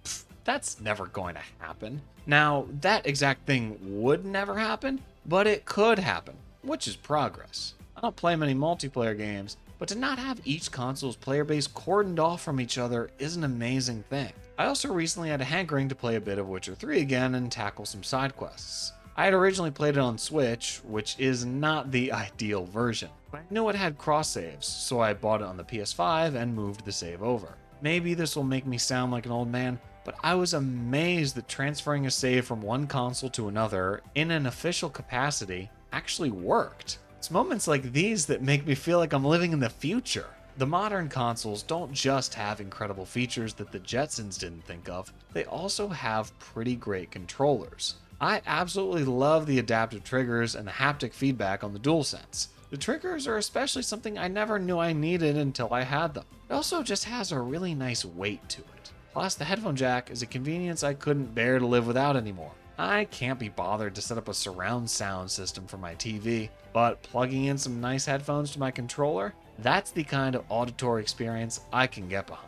that's never going to happen. Now, that exact thing would never happen, but it could happen, which is progress. I don't play many multiplayer games, but to not have each console's player base cordoned off from each other is an amazing thing. I also recently had a hankering to play a bit of Witcher 3 again and tackle some side quests. I had originally played it on Switch, which is not the ideal version, but I knew it had cross saves, so I bought it on the PS5 and moved the save over. Maybe this will make me sound like an old man, but I was amazed that transferring a save from one console to another in an official capacity actually worked. It's moments like these that make me feel like I'm living in the future. The modern consoles don't just have incredible features that the Jetsons didn't think of, they also have pretty great controllers. I absolutely love the adaptive triggers and the haptic feedback on the DualSense. The triggers are especially something I never knew I needed until I had them. It also just has a really nice weight to it. Plus, the headphone jack is a convenience I couldn't bear to live without anymore. I can't be bothered to set up a surround sound system for my TV, but plugging in some nice headphones to my controller, that's the kind of auditory experience I can get behind.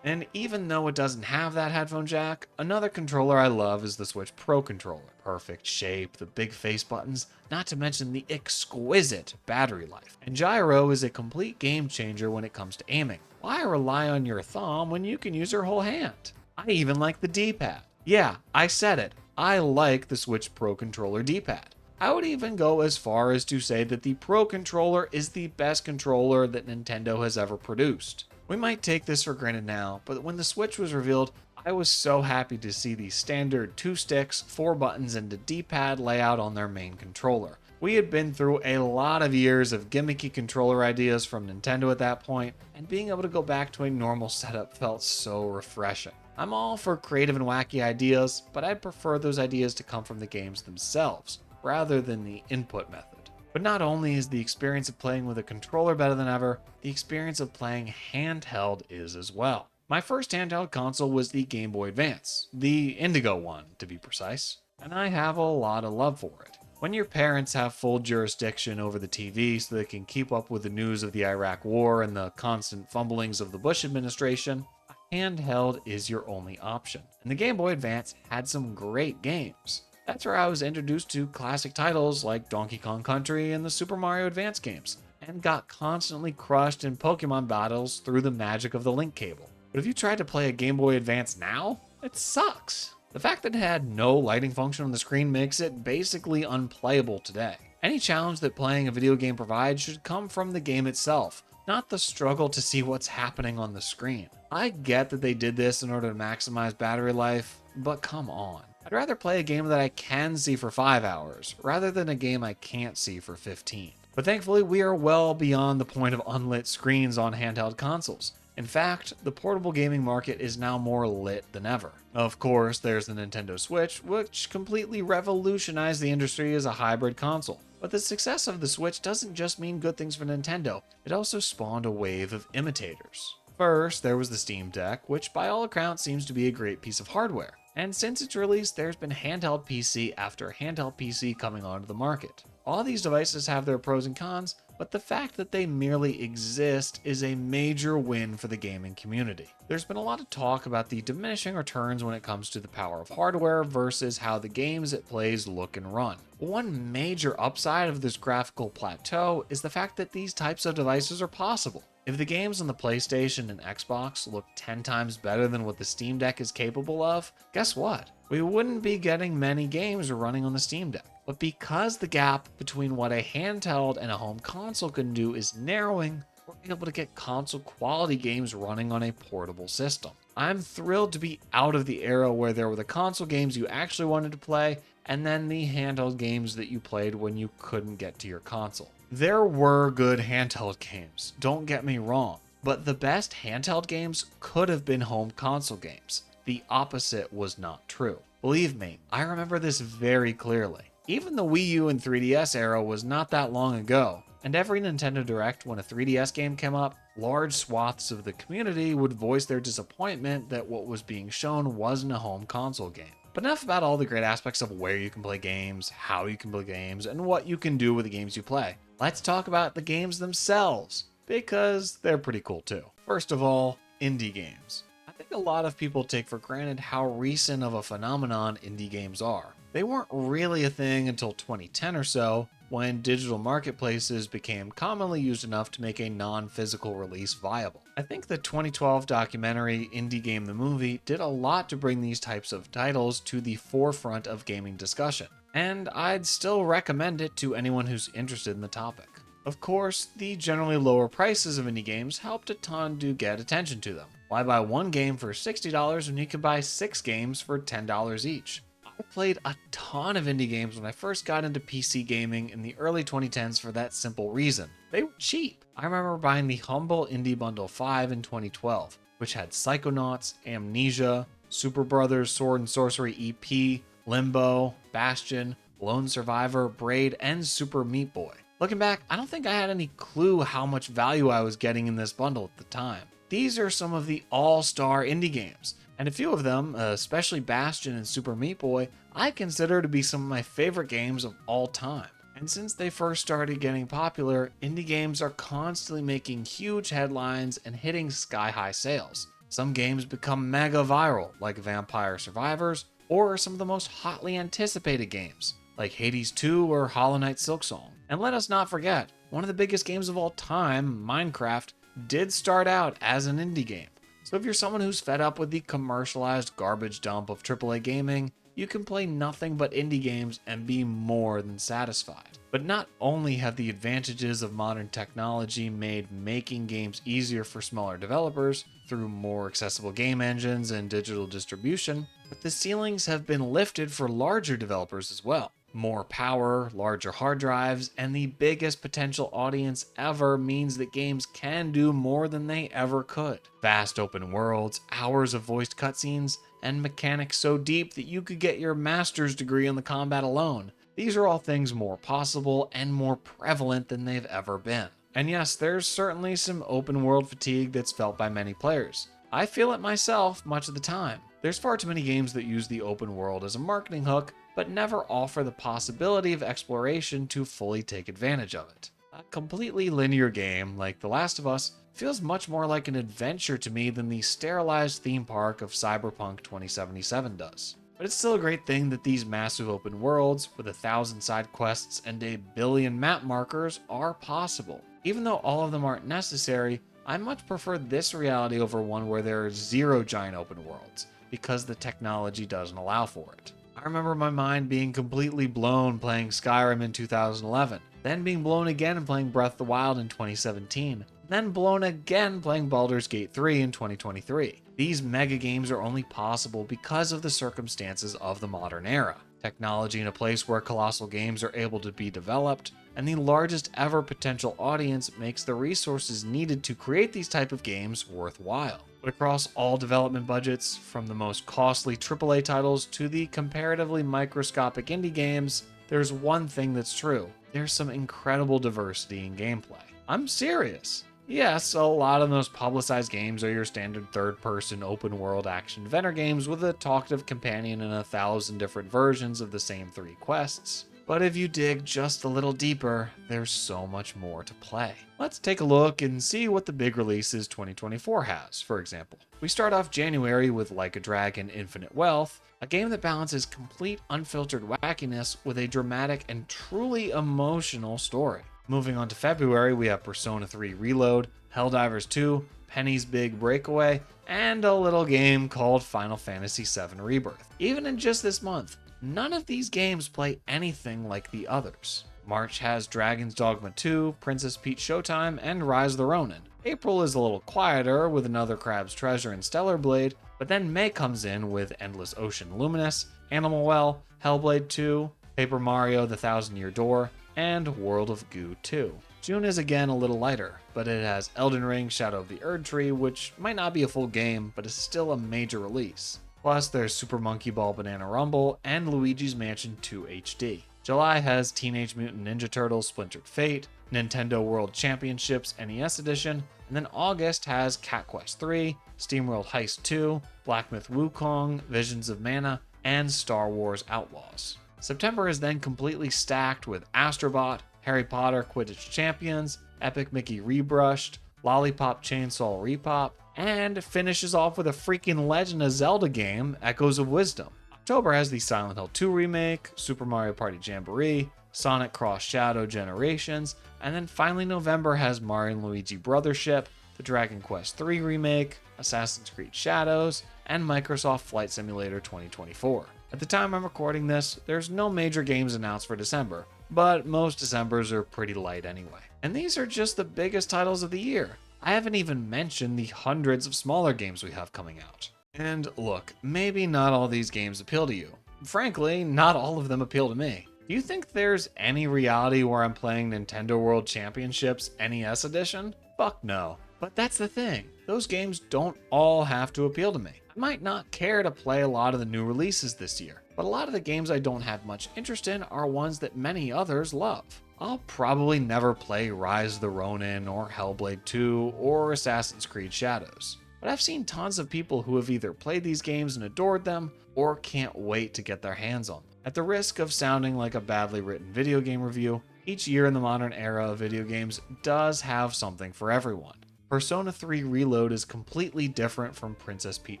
And even though it doesn't have that headphone jack, another controller I love is the Switch Pro controller. Perfect shape, the big face buttons, not to mention the exquisite battery life. And gyro is a complete game changer when it comes to aiming. Why rely on your thumb when you can use your whole hand? I even like the D-pad. Yeah, I said it. I like the Switch Pro controller D-pad. I would even go as far as to say that the Pro controller is the best controller that Nintendo has ever produced. We might take this for granted now, but when the Switch was revealed, I was so happy to see the standard 2 sticks, 4 buttons, and a D-pad layout on their main controller. We had been through a lot of years of gimmicky controller ideas from Nintendo at that point, and being able to go back to a normal setup felt so refreshing. I'm all for creative and wacky ideas, but I'd prefer those ideas to come from the games themselves, rather than the input method. But not only is the experience of playing with a controller better than ever, the experience of playing handheld is as well. My first handheld console was the Game Boy Advance, the Indigo one to be precise, and I have a lot of love for it. When your parents have full jurisdiction over the TV so they can keep up with the news of the Iraq War and the constant fumblings of the Bush administration, a handheld is your only option. And the Game Boy Advance had some great games. That's where I was introduced to classic titles like Donkey Kong Country and the Super Mario Advance games, and got constantly crushed in Pokemon battles through the magic of the link cable. But if you try to play a Game Boy Advance now, it sucks. The fact that it had no lighting function on the screen makes it basically unplayable today. Any challenge that playing a video game provides should come from the game itself, not the struggle to see what's happening on the screen. I get that they did this in order to maximize battery life, but come on. I'd rather play a game that I can see for 5 hours, rather than a game I can't see for 15. But thankfully, we are well beyond the point of unlit screens on handheld consoles. In fact, the portable gaming market is now more lit than ever. Of course, there's the Nintendo Switch, which completely revolutionized the industry as a hybrid console. But the success of the Switch doesn't just mean good things for Nintendo, it also spawned a wave of imitators. First, there was the Steam Deck, which by all accounts seems to be a great piece of hardware. And since its release, there's been handheld PC after handheld PC coming onto the market. All these devices have their pros and cons, but the fact that they merely exist is a major win for the gaming community. There's been a lot of talk about the diminishing returns when it comes to the power of hardware versus how the games it plays look and run. One major upside of this graphical plateau is the fact that these types of devices are possible. If the games on the PlayStation and Xbox look 10 times better than what the Steam Deck is capable of, guess what? We wouldn't be getting many games running on the Steam Deck. But because the gap between what a handheld and a home console can do is narrowing, we're able to get console quality games running on a portable system. I'm thrilled to be out of the era where there were the console games you actually wanted to play and then the handheld games that you played when you couldn't get to your console. There were good handheld games, don't get me wrong, but the best handheld games could have been home console games. The opposite was not true. Believe me, I remember this very clearly. Even the Wii U and 3DS era was not that long ago, and every Nintendo Direct when a 3DS game came up, large swaths of the community would voice their disappointment that what was being shown wasn't a home console game. But enough about all the great aspects of where you can play games, how you can play games, and what you can do with the games you play. Let's talk about the games themselves, because they're pretty cool too. First of all, indie games. I think a lot of people take for granted how recent of a phenomenon indie games are. They weren't really a thing until 2010 or so, when digital marketplaces became commonly used enough to make a non-physical release viable. I think the 2012 documentary Indie Game the Movie did a lot to bring these types of titles to the forefront of gaming discussion, and I'd still recommend it to anyone who's interested in the topic. Of course, the generally lower prices of indie games helped a ton to get attention to them. Why buy one game for $60 when you can buy 6 games for $10 each? I played a ton of indie games when I first got into PC gaming in the early 2010s for that simple reason. They were cheap. I remember buying the Humble Indie Bundle 5 in 2012, which had Psychonauts, Amnesia, Super Brothers Sword and Sorcery EP, Limbo, Bastion, Lone Survivor, Braid, and Super Meat Boy. Looking back, I don't think I had any clue how much value I was getting in this bundle at the time. These are some of the all-star indie games, and a few of them, especially Bastion and Super Meat Boy, I consider to be some of my favorite games of all time. And since they first started getting popular, indie games are constantly making huge headlines and hitting sky-high sales. Some games become mega viral, like Vampire Survivors, or some of the most hotly anticipated games, like Hades 2 or Hollow Knight Silksong. And let us not forget, one of the biggest games of all time, Minecraft, did start out as an indie game. So if you're someone who's fed up with the commercialized garbage dump of AAA gaming, you can play nothing but indie games and be more than satisfied. But not only have the advantages of modern technology made making games easier for smaller developers through more accessible game engines and digital distribution, but the ceilings have been lifted for larger developers as well. More power, larger hard drives, and the biggest potential audience ever means that games can do more than they ever could. Vast open worlds, hours of voiced cutscenes, and mechanics so deep that you could get your master's degree in the combat alone. These are all things more possible and more prevalent than they've ever been. And yes, there's certainly some open world fatigue that's felt by many players. I feel it myself much of the time. There's far too many games that use the open world as a marketing hook, but never offer the possibility of exploration to fully take advantage of it. A completely linear game, like The Last of Us, feels much more like an adventure to me than the sterilized theme park of Cyberpunk 2077 does. But it's still a great thing that these massive open worlds, with 1,000 side quests and 1,000,000,000 map markers, are possible. Even though all of them aren't necessary, I much prefer this reality over one where there are 0 giant open worlds, because the technology doesn't allow for it. I remember my mind being completely blown playing Skyrim in 2011, then being blown again playing Breath of the Wild in 2017, then blown again playing Baldur's Gate 3 in 2023. These mega games are only possible because of the circumstances of the modern era. Technology in a place where colossal games are able to be developed, and the largest ever potential audience makes the resources needed to create these type of games worthwhile. But across all development budgets, from the most costly AAA titles to the comparatively microscopic indie games, there's one thing that's true. There's some incredible diversity in gameplay. I'm serious. Yes, a lot of those publicized games are your standard third-person open-world action-adventure games with a talkative companion and 1,000 different versions of the same 3 quests. But if you dig just a little deeper, there's so much more to play. Let's take a look and see what the big releases 2024 has, for example. We start off January with Like a Dragon Infinite Wealth, a game that balances complete unfiltered wackiness with a dramatic and truly emotional story. Moving on to February, we have Persona 3 Reload, Helldivers 2, Penny's Big Breakaway, and a little game called Final Fantasy VII Rebirth. Even in just this month, none of these games play anything like the others. March has Dragon's Dogma 2, Princess Peach Showtime, and Rise of the Ronin. April is a little quieter with Another Crab's Treasure and Stellar Blade, but then May comes in with Endless Ocean Luminous, Animal Well, Hellblade 2, Paper Mario The Thousand Year Door, and World of Goo 2. June is again a little lighter, but it has Elden Ring Shadow of the Erd Tree, which might not be a full game, but is still a major release. Plus, there's Super Monkey Ball Banana Rumble and Luigi's Mansion 2 HD. July has Teenage Mutant Ninja Turtles Splintered Fate, Nintendo World Championships NES Edition, and then August has Cat Quest 3, SteamWorld Heist 2, Black Myth Wukong, Visions of Mana, and Star Wars Outlaws. September is then completely stacked with Astrobot, Harry Potter Quidditch Champions, Epic Mickey Rebrushed, Lollipop Chainsaw Repop, and finishes off with a freaking Legend of Zelda game, Echoes of Wisdom. October has the Silent Hill 2 remake, Super Mario Party Jamboree, Sonic Cross Shadow Generations, and then finally November has Mario & Luigi Brothership, the Dragon Quest 3 remake, Assassin's Creed Shadows, and Microsoft Flight Simulator 2024. At the time I'm recording this, there's no major games announced for December, but most Decembers are pretty light anyway. And these are just the biggest titles of the year. I haven't even mentioned the hundreds of smaller games we have coming out. And look, maybe not all these games appeal to you. Frankly, not all of them appeal to me. Do you think there's any reality where I'm playing Nintendo World Championships NES Edition? Fuck no. But that's the thing. Those games don't all have to appeal to me. I might not care to play a lot of the new releases this year, but a lot of the games I don't have much interest in are ones that many others love. I'll probably never play Rise of the Ronin or Hellblade 2 or Assassin's Creed Shadows, but I've seen tons of people who have either played these games and adored them or can't wait to get their hands on them. At the risk of sounding like a badly written video game review, each year in the modern era of video games does have something for everyone. Persona 3 Reload is completely different from Princess Peach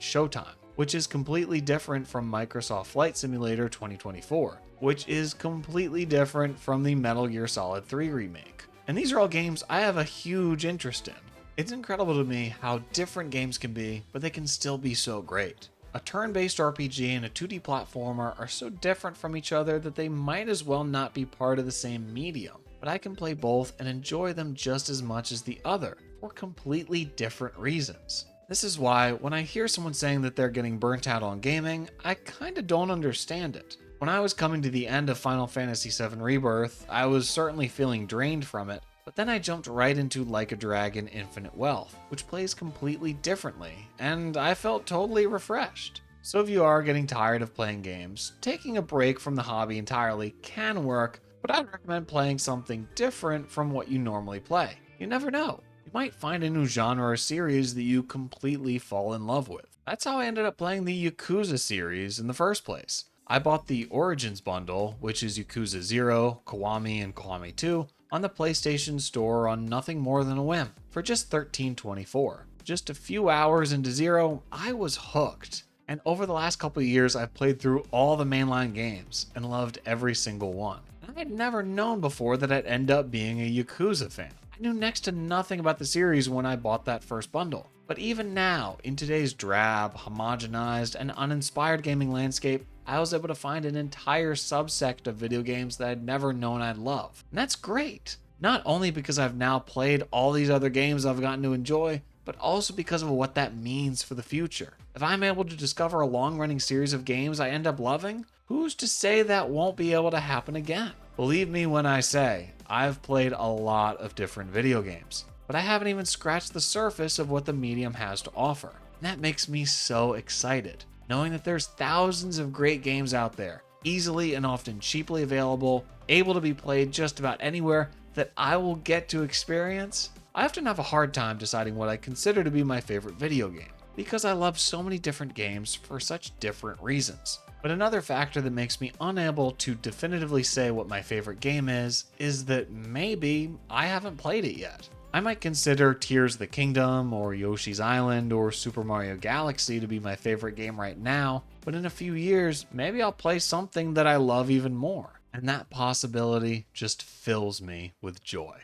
Showtime, which is completely different from Microsoft Flight Simulator 2024, which is completely different from the Metal Gear Solid 3 remake. And these are all games I have a huge interest in. It's incredible to me how different games can be, but they can still be so great. A turn-based RPG and a 2D platformer are so different from each other that they might as well not be part of the same medium, but I can play both and enjoy them just as much as the other, for completely different reasons. This is why when I hear someone saying that they're getting burnt out on gaming, I kinda don't understand it. When I was coming to the end of Final Fantasy VII Rebirth, I was certainly feeling drained from it, but then I jumped right into Like a Dragon Infinite Wealth, which plays completely differently, and I felt totally refreshed. So if you are getting tired of playing games, taking a break from the hobby entirely can work, but I'd recommend playing something different from what you normally play. You never know. You might find a new genre or series that you completely fall in love with. That's how I ended up playing the Yakuza series in the first place. I bought the Origins bundle, which is Yakuza 0, Kiwami, and Kiwami 2, on the PlayStation Store on nothing more than a whim, for just $13.24. Just a few hours into 0, I was hooked. And over the last couple of years, I've played through all the mainline games and loved every single one. And I had never known before that I'd end up being a Yakuza fan. I knew next to nothing about the series when I bought that first bundle. But even now, in today's drab, homogenized, and uninspired gaming landscape, I was able to find an entire subsect of video games that I'd never known I'd love. And that's great. Not only because I've now played all these other games I've gotten to enjoy, but also because of what that means for the future. If I'm able to discover a long-running series of games I end up loving, who's to say that won't be able to happen again? Believe me when I say, I've played a lot of different video games, but I haven't even scratched the surface of what the medium has to offer. And that makes me so excited, knowing that there's thousands of great games out there, easily and often cheaply available, able to be played just about anywhere, that I will get to experience. I often have a hard time deciding what I consider to be my favorite video game, because I love so many different games for such different reasons. But another factor that makes me unable to definitively say what my favorite game is that maybe I haven't played it yet. I might consider Tears of the Kingdom or Yoshi's Island or Super Mario Galaxy to be my favorite game right now, but in a few years, maybe I'll play something that I love even more. And that possibility just fills me with joy.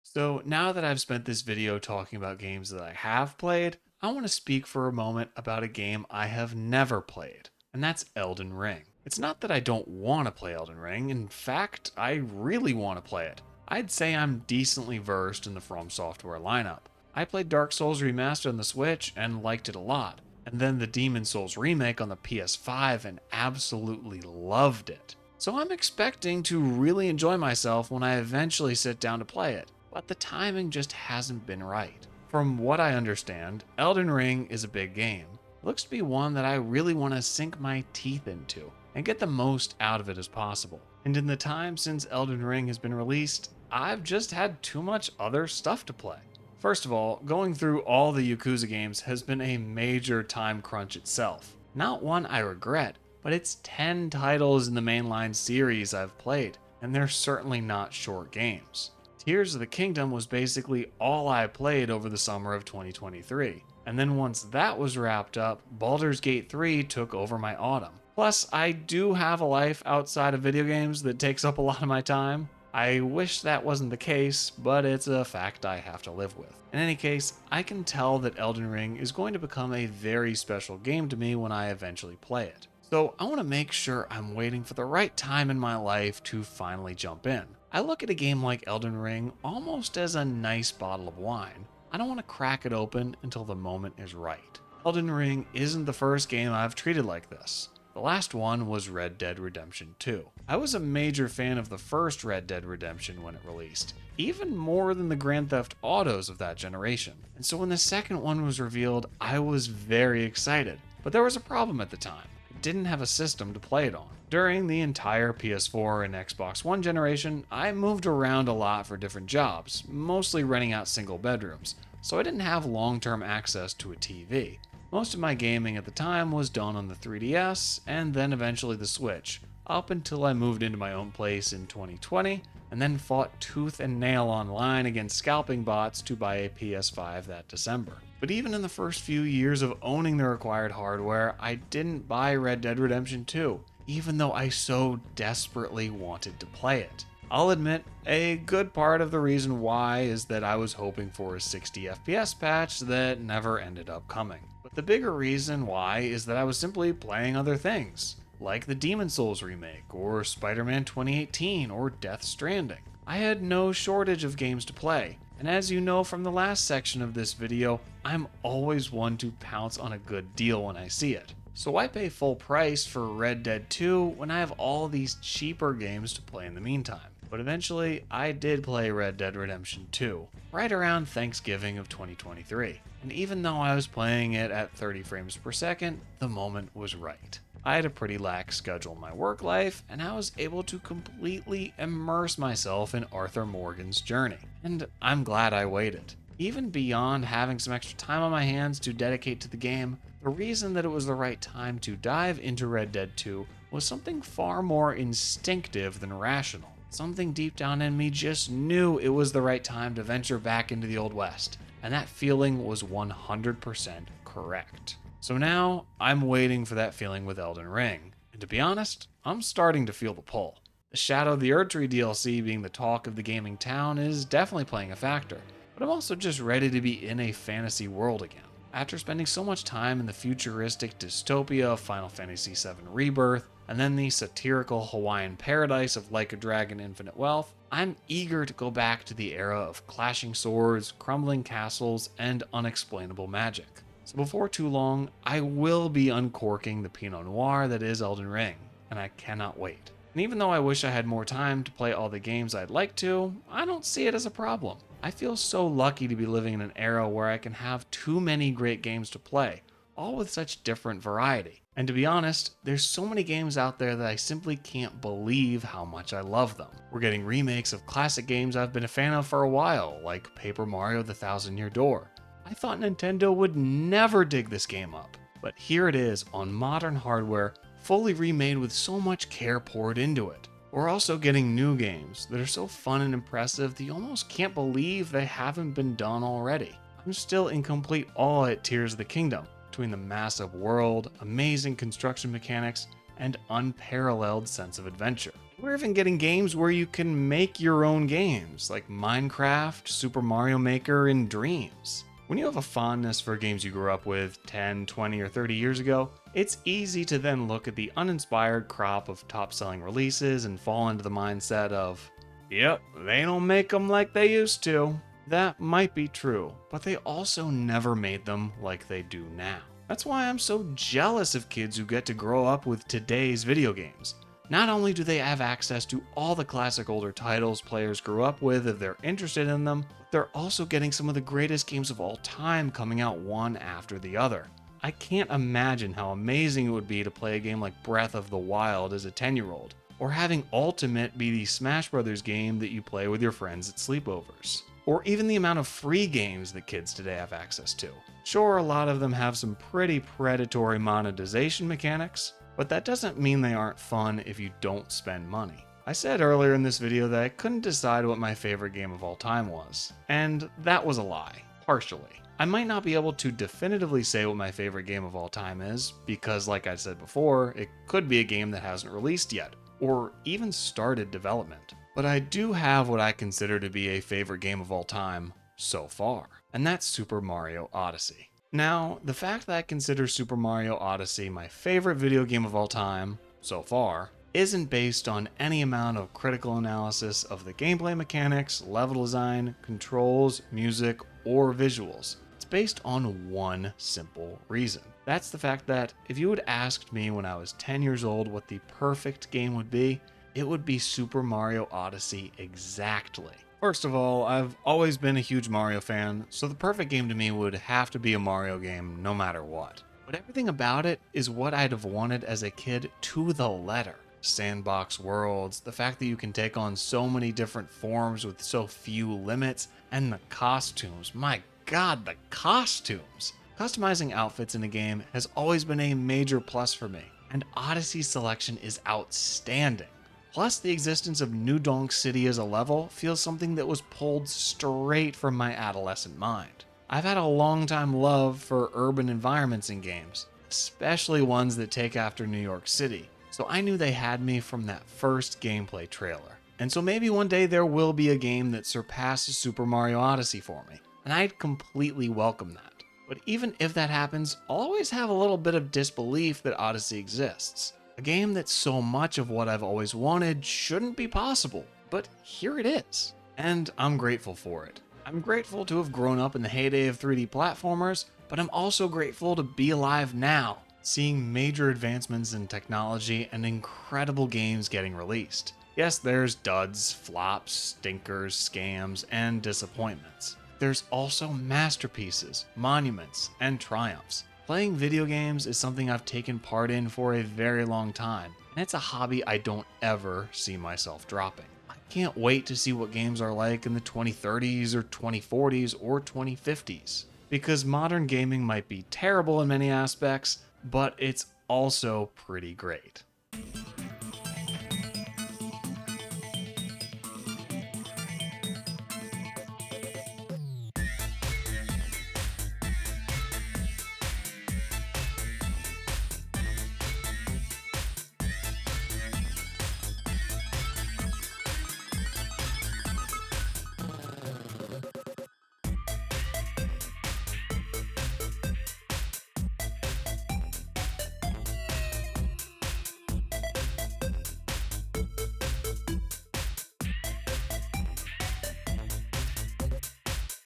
So now that I've spent this video talking about games that I have played, I want to speak for a moment about a game I have never played, and that's Elden Ring. It's not that I don't want to play Elden Ring, in fact, I really want to play it. I'd say I'm decently versed in the From Software lineup. I played Dark Souls Remastered on the Switch and liked it a lot, and then the Demon Souls remake on the PS5 and absolutely loved it. So I'm expecting to really enjoy myself when I eventually sit down to play it, but the timing just hasn't been right. From what I understand, Elden Ring is a big game. It looks to be one that I really want to sink my teeth into and get the most out of it as possible. And in the time since Elden Ring has been released, I've just had too much other stuff to play. First of all, going through all the Yakuza games has been a major time crunch itself. Not one I regret, but it's 10 titles in the mainline series I've played, and they're certainly not short games. Tears of the Kingdom was basically all I played over the summer of 2023, and then once that was wrapped up, Baldur's Gate 3 took over my autumn. Plus, I do have a life outside of video games that takes up a lot of my time. I wish that wasn't the case, but it's a fact I have to live with. In any case, I can tell that Elden Ring is going to become a very special game to me when I eventually play it. So I want to make sure I'm waiting for the right time in my life to finally jump in. I look at a game like Elden Ring almost as a nice bottle of wine. I don't want to crack it open until the moment is right. Elden Ring isn't the first game I've treated like this. The last one was Red Dead Redemption 2. I was a major fan of the first Red Dead Redemption when it released, even more than the Grand Theft Autos of that generation. And so when the second one was revealed, I was very excited. But there was a problem at the time. It didn't have a system to play it on. During the entire PS4 and Xbox One generation, I moved around a lot for different jobs, mostly renting out single bedrooms, so I didn't have long-term access to a TV. Most of my gaming at the time was done on the 3DS and then eventually the Switch, up until I moved into my own place in 2020 and then fought tooth and nail online against scalping bots to buy a PS5 that December. But even in the first few years of owning the required hardware, I didn't buy Red Dead Redemption 2, even though I so desperately wanted to play it. I'll admit, a good part of the reason why is that I was hoping for a 60 FPS patch that never ended up coming. But the bigger reason why is that I was simply playing other things, like the Demon Souls remake, or Spider-Man 2018, or Death Stranding. I had no shortage of games to play, and as you know from the last section of this video, I'm always one to pounce on a good deal when I see it. So why pay full price for Red Dead 2 when I have all these cheaper games to play in the meantime? But eventually, I did play Red Dead Redemption 2, right around Thanksgiving of 2023. And even though I was playing it at 30 frames per second, the moment was right. I had a pretty lax schedule in my work life, and I was able to completely immerse myself in Arthur Morgan's journey. And I'm glad I waited. Even beyond having some extra time on my hands to dedicate to the game, the reason that it was the right time to dive into Red Dead 2 was something far more instinctive than rational. Something deep down in me just knew it was the right time to venture back into the Old West, and that feeling was 100% correct. So now, I'm waiting for that feeling with Elden Ring, and to be honest, I'm starting to feel the pull. The Shadow of the Erdtree DLC being the talk of the gaming town is definitely playing a factor, but I'm also just ready to be in a fantasy world again. After spending so much time in the futuristic dystopia of Final Fantasy VII Rebirth, and then the satirical Hawaiian paradise of Like a Dragon Infinite Wealth, I'm eager to go back to the era of clashing swords, crumbling castles, and unexplainable magic. So before too long, I will be uncorking the Pinot Noir that is Elden Ring, and I cannot wait. And even though I wish I had more time to play all the games I'd like to, I don't see it as a problem. I feel so lucky to be living in an era where I can have too many great games to play, all with such different variety. And to be honest, there's so many games out there that I simply can't believe how much I love them. We're getting remakes of classic games I've been a fan of for a while, like Paper Mario: The Thousand Year Door. I thought Nintendo would never dig this game up, but here it is on modern hardware, fully remade with so much care poured into it. We're also getting new games that are so fun and impressive that you almost can't believe they haven't been done already. I'm still in complete awe at Tears of the Kingdom, between the massive world, amazing construction mechanics, and unparalleled sense of adventure. We're even getting games where you can make your own games, like Minecraft, Super Mario Maker, and Dreams. When you have a fondness for games you grew up with 10, 20, or 30 years ago, it's easy to then look at the uninspired crop of top-selling releases and fall into the mindset of, yep, they don't make them like they used to. That might be true, but they also never made them like they do now. That's why I'm so jealous of kids who get to grow up with today's video games. Not only do they have access to all the classic older titles players grew up with if they're interested in them, but they're also getting some of the greatest games of all time coming out one after the other. I can't imagine how amazing it would be to play a game like Breath of the Wild as a 10-year-old, or having Ultimate be the Smash Brothers game that you play with your friends at sleepovers. Or even the amount of free games that kids today have access to. Sure, a lot of them have some pretty predatory monetization mechanics, but that doesn't mean they aren't fun if you don't spend money. I said earlier in this video that I couldn't decide what my favorite game of all time was, and that was a lie, partially. I might not be able to definitively say what my favorite game of all time is, because like I said before, it could be a game that hasn't released yet, or even started development. But I do have what I consider to be a favorite game of all time so far, and that's Super Mario Odyssey. Now, the fact that I consider Super Mario Odyssey my favorite video game of all time so far isn't based on any amount of critical analysis of the gameplay mechanics, level design, controls, music, or visuals. It's based on one simple reason. That's the fact that if you had asked me when I was 10 years old what the perfect game would be, it would be Super Mario Odyssey exactly. First of all, I've always been a huge Mario fan, so the perfect game to me would have to be a Mario game no matter what. But everything about it is what I'd have wanted as a kid to the letter. Sandbox worlds, the fact that you can take on so many different forms with so few limits, and the costumes. My god, the costumes! Customizing outfits in a game has always been a major plus for me, and Odyssey's selection is outstanding. Plus, the existence of New Donk City as a level feels something that was pulled straight from my adolescent mind. I've had a long time love for urban environments in games, especially ones that take after New York City, so I knew they had me from that first gameplay trailer. And so maybe one day there will be a game that surpasses Super Mario Odyssey for me, and I'd completely welcome that. But even if that happens, I'll always have a little bit of disbelief that Odyssey exists. A game that's so much of what I've always wanted shouldn't be possible, but here it is. And I'm grateful for it. I'm grateful to have grown up in the heyday of 3D platformers, but I'm also grateful to be alive now, seeing major advancements in technology and incredible games getting released. Yes, there's duds, flops, stinkers, scams, and disappointments. There's also masterpieces, monuments, and triumphs. Playing video games is something I've taken part in for a very long time, and it's a hobby I don't ever see myself dropping. I can't wait to see what games are like in the 2030s or 2040s or 2050s. Because modern gaming might be terrible in many aspects, but it's also pretty great.